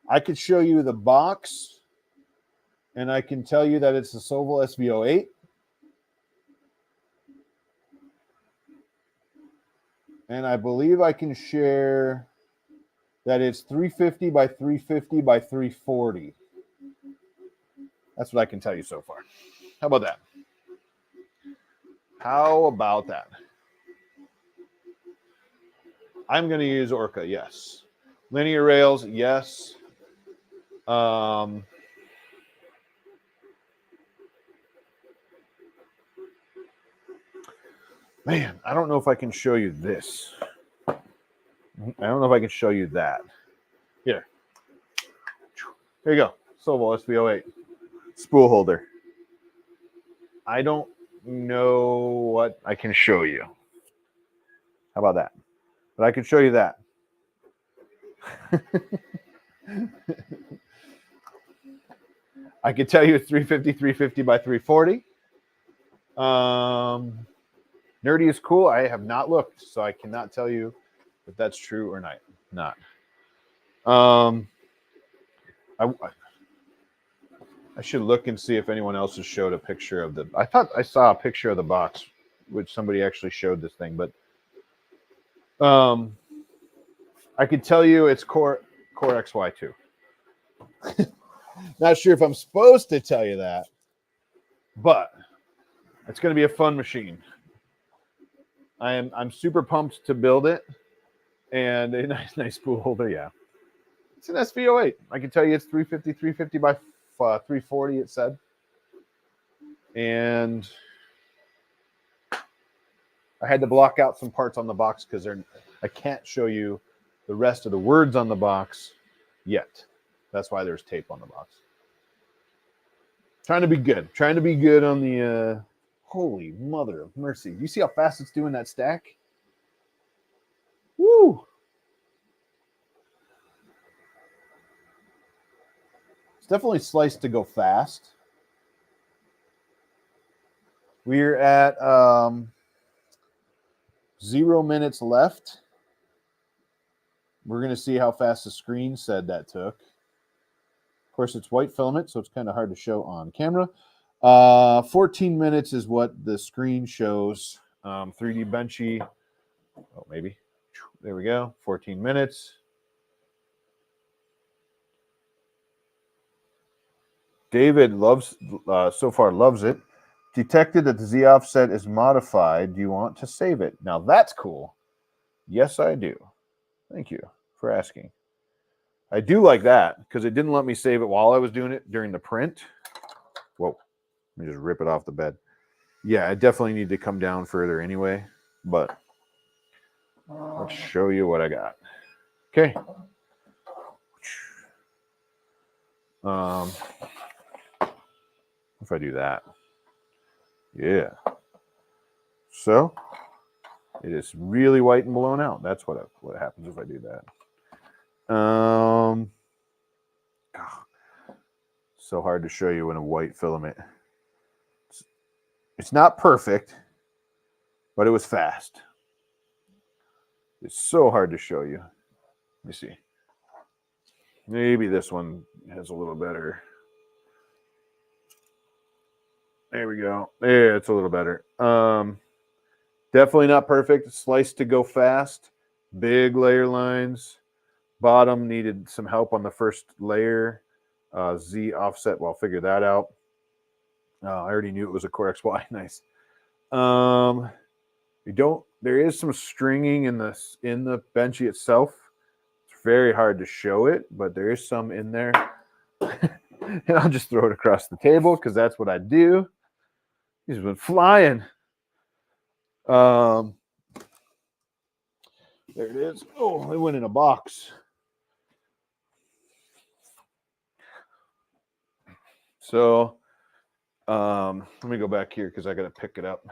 I could show you the box, and I can tell you that it's the Sovol SV08. And I believe I can share that it's 350 by 350 by 340. That's what I can tell you so far. How about that? How about that? I'm going to use Orca, yes. Linear rails, yes. Man, I don't know if I can show you this. I don't know if I can show you that. Here. Here you go. Sovol SV08. Spool holder. I don't know what I can show you. How about that? But I can show you that. I could tell you it's 350, 350 by 340. Nerdy is cool. I have not looked, so I cannot tell you if that's true or not. I should look and see if anyone else has showed a picture of the. I thought I saw a picture of the box, which somebody actually showed this thing, but I could tell you it's Core XY2. Not sure if I'm supposed to tell you that, but it's going to be a fun machine. I'm super pumped to build it, and a nice spool holder. Yeah, it's an SV08. I can tell you it's 350 by 340. It said, and I had to block out some parts on the box because I can't show you the rest of the words on the box yet. That's why there's tape on the box. Trying to be good. Trying to be good on the. Holy mother of mercy! You see how fast it's doing that stack? Woo! It's definitely sliced to go fast. We're at 0 minutes left. We're going to see how fast the screen said that took. Of course, it's white filament, so it's kind of hard to show on camera. 14 minutes is what the screen shows. 3D Benchy. Oh, maybe. There we go. 14 minutes. David so far loves it. Detected that the Z offset is modified. Do you want to save it? Now that's cool. Yes, I do. Thank you for asking. I do like that because it didn't let me save it while I was doing it during the print. Whoa. Let me just rip it off the bed. Yeah, I definitely need to come down further anyway, but let's show you what I got. Okay. If I do that. Yeah. So it is really white and blown out. That's what happens if I do that. So hard to show you in a white filament. It's not perfect, but it was fast. It's so hard to show you. Let me see. Maybe this one has a little better. There we go. Yeah, it's a little better. Definitely not perfect. Sliced to go fast. Big layer lines. Bottom needed some help on the first layer. Z offset. Well, I'll figure that out. I already knew it was a Core XY. Nice. There is some stringing in the Benchy itself. It's very hard to show it, but there is some in there. And I'll just throw it across the table because that's what I do. He's been flying. There it is. Oh, it went in a box. So let me go back here because I got to pick it up.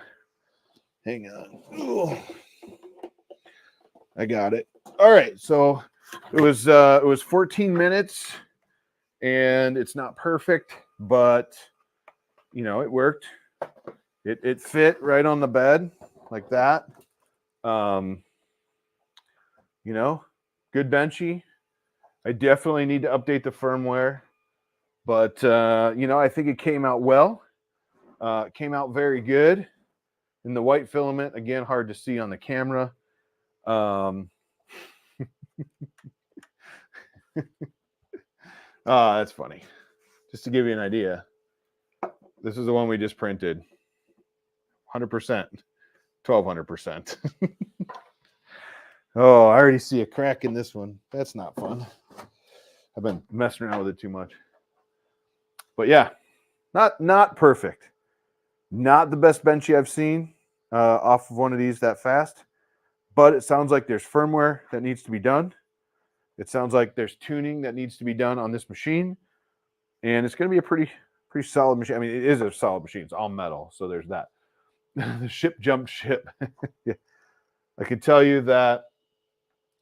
Hang on. Ooh. I got it. All right. So it was 14 minutes, and it's not perfect, but it worked. It fit right on the bed like that. Good Benchy. I definitely need to update the firmware, but you know, I think it came out well. It came out very good. In the white filament, again, hard to see on the camera. That's funny. Just to give you an idea, this is the one we just printed. 100%, 1200%. Oh, I already see a crack in this one. That's not fun. I've been messing around with it too much. But yeah, not perfect. Not the best benchy I've seen off of one of these that fast. But it sounds like there's firmware that needs to be done. It sounds like there's tuning that needs to be done on this machine. And it's going to be a pretty solid machine. I mean, it is a solid machine. It's all metal. So there's that. The ship jumped ship. Yeah. I can tell you that,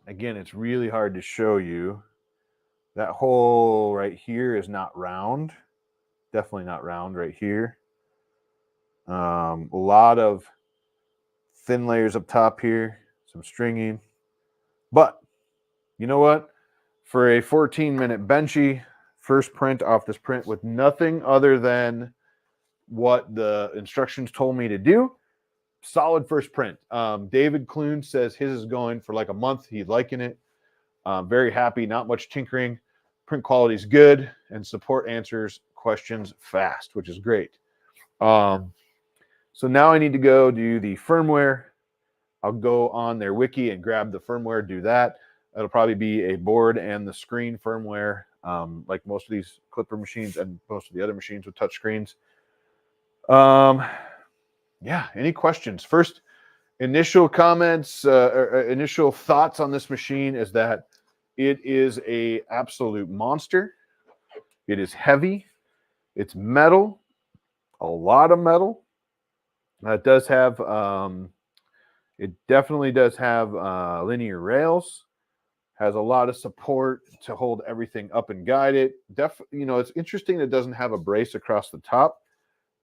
again, it's really hard to show you. That hole right here is not round. Definitely not round right here. A lot of thin layers up top here. Some stringing. But you know what? For a 14-minute benchy, first print off this print with nothing other than what the instructions told me to do, solid first print. David Clune says his is going for like a month. He's liking it. Very happy. Not much tinkering. Print quality is good, and support answers questions fast, which is great. So now I need to go do the firmware. I'll go on their wiki and grab the firmware, do that. It'll probably be a board and the screen firmware, like most of these Clipper machines and most of the other machines with touch screens. Yeah, any questions? First, initial comments, initial thoughts on this machine is that it is a absolute monster. It is heavy. It's metal, a lot of metal. It does have, it definitely does have linear rails. Has a lot of support to hold everything up and guide it. You know, it's interesting that it doesn't have a brace across the top,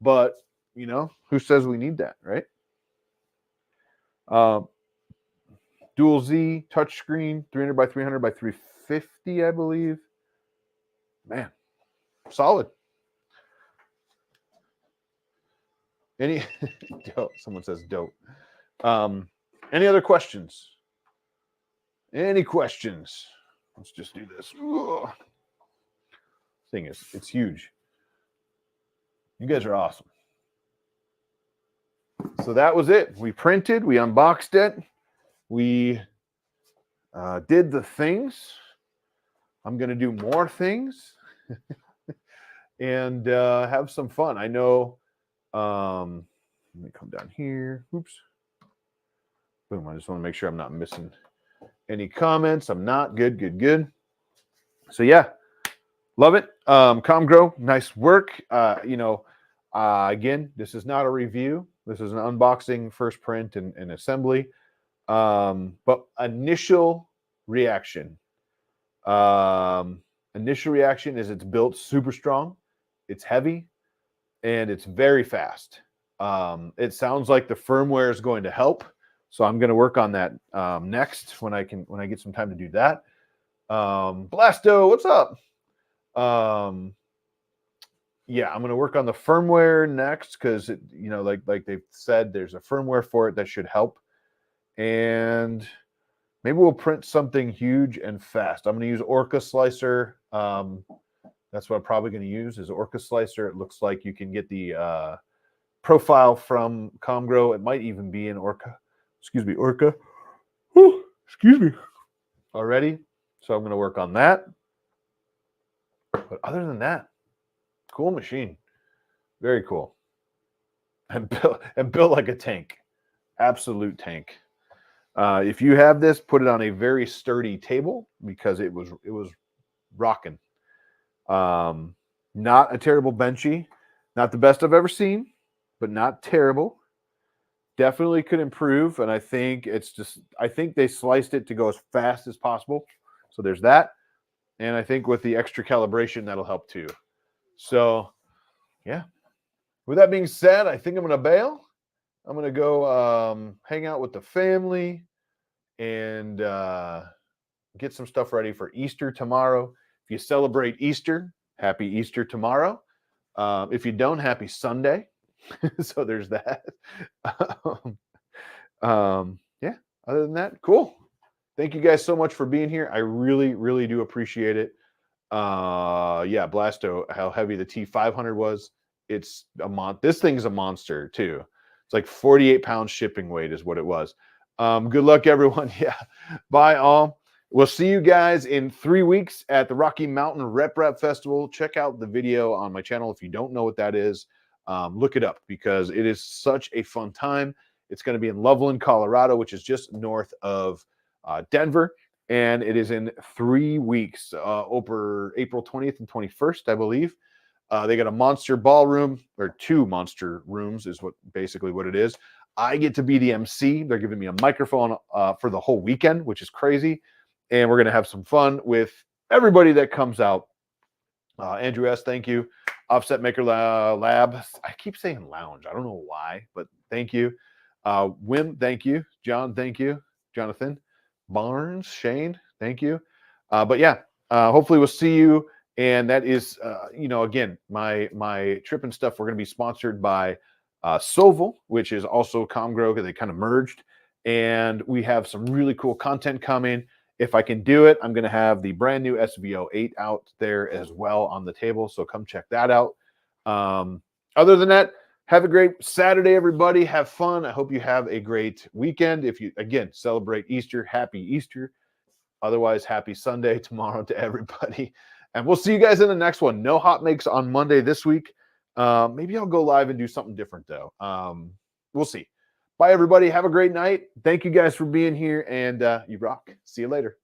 but you know, who says we need that, right? Dual Z touchscreen, 300 by 300 by 350, I believe. Man, solid. Any dope. Someone says dope. Any other questions? Any questions? Let's just do this. Ugh. Thing is, it's huge. You guys are awesome. So that was it. We printed, we unboxed it, we did the things. I'm going to do more things and have some fun. I know. Let me come down here. Oops. Boom. I just want to make sure I'm not missing any comments. I'm not. Good. So yeah, love it. Comgrow, nice work. You know, again, this is not a review. This is an unboxing, first print, and assembly. But initial reaction. Initial reaction is it's built super strong. It's heavy, and it's very fast. It sounds like the firmware is going to help. So I'm going to work on that next when I get some time to do that. Blasto, what's up? Yeah, I'm going to work on the firmware next because you know, like they've said, there's a firmware for it that should help, and maybe we'll print something huge and fast. I'm going to use Orca Slicer. That's what I'm probably going to use is Orca Slicer. It looks like you can get the profile from Comgrow. It might even be in Orca. Excuse me, Orca. Whew, excuse me. Already. So I'm going to work on that. But other than that, cool machine. Very cool. And built like a tank. Absolute tank. If you have this, put it on a very sturdy table because it was rocking. Not a terrible benchy. Not the best I've ever seen, but not terrible. Definitely could improve, and I think they sliced it to go as fast as possible. So there's that. And I think with the extra calibration, that'll help too. So, yeah. With that being said, I think I'm going to bail. I'm going to go hang out with the family and get some stuff ready for Easter tomorrow. If you celebrate Easter, happy Easter tomorrow. If you don't, happy Sunday. So there's that. Yeah, other than that, cool. Thank you guys so much for being here. I really, really do appreciate it. Yeah, Blasto, how heavy the T500 was. It's this thing's a monster too. It's like 48 pounds shipping weight is what it was. Good luck, everyone. Yeah, bye all. We'll see you guys in 3 weeks at the Rocky Mountain Rep Festival. Check out the video on my channel if you don't know what that is. Look it up because it is such a fun time. It's going to be in Loveland, Colorado, which is just north of Denver. And it is in 3 weeks, over April 20th and 21st, I believe. They got a monster ballroom, or 2 monster rooms is basically what it is. I get to be the MC. They're giving me a microphone for the whole weekend, which is crazy. And we're going to have some fun with everybody that comes out. Andrew S., thank you. Offset Maker Lab. I keep saying lounge. I don't know why, but thank you. Wim, thank you. John, thank you. Jonathan. Barnes, Shane, thank you. But yeah, hopefully we'll see you. And that is, again, my trip and stuff. We're going to be sponsored by Soval, which is also Comgrow, because they kind of merged. And we have some really cool content coming. If I can do it, I'm going to have the brand new SVO8 out there as well on the table. So come check that out. Other than that, have a great Saturday, everybody. Have fun. I hope you have a great weekend. If you, again, celebrate Easter, happy Easter. Otherwise, happy Sunday tomorrow to everybody. And we'll see you guys in the next one. No Hotmakes on Monday this week. Maybe I'll go live and do something different, though. We'll see. Bye, everybody. Have a great night. Thank you guys for being here, and you rock. See you later.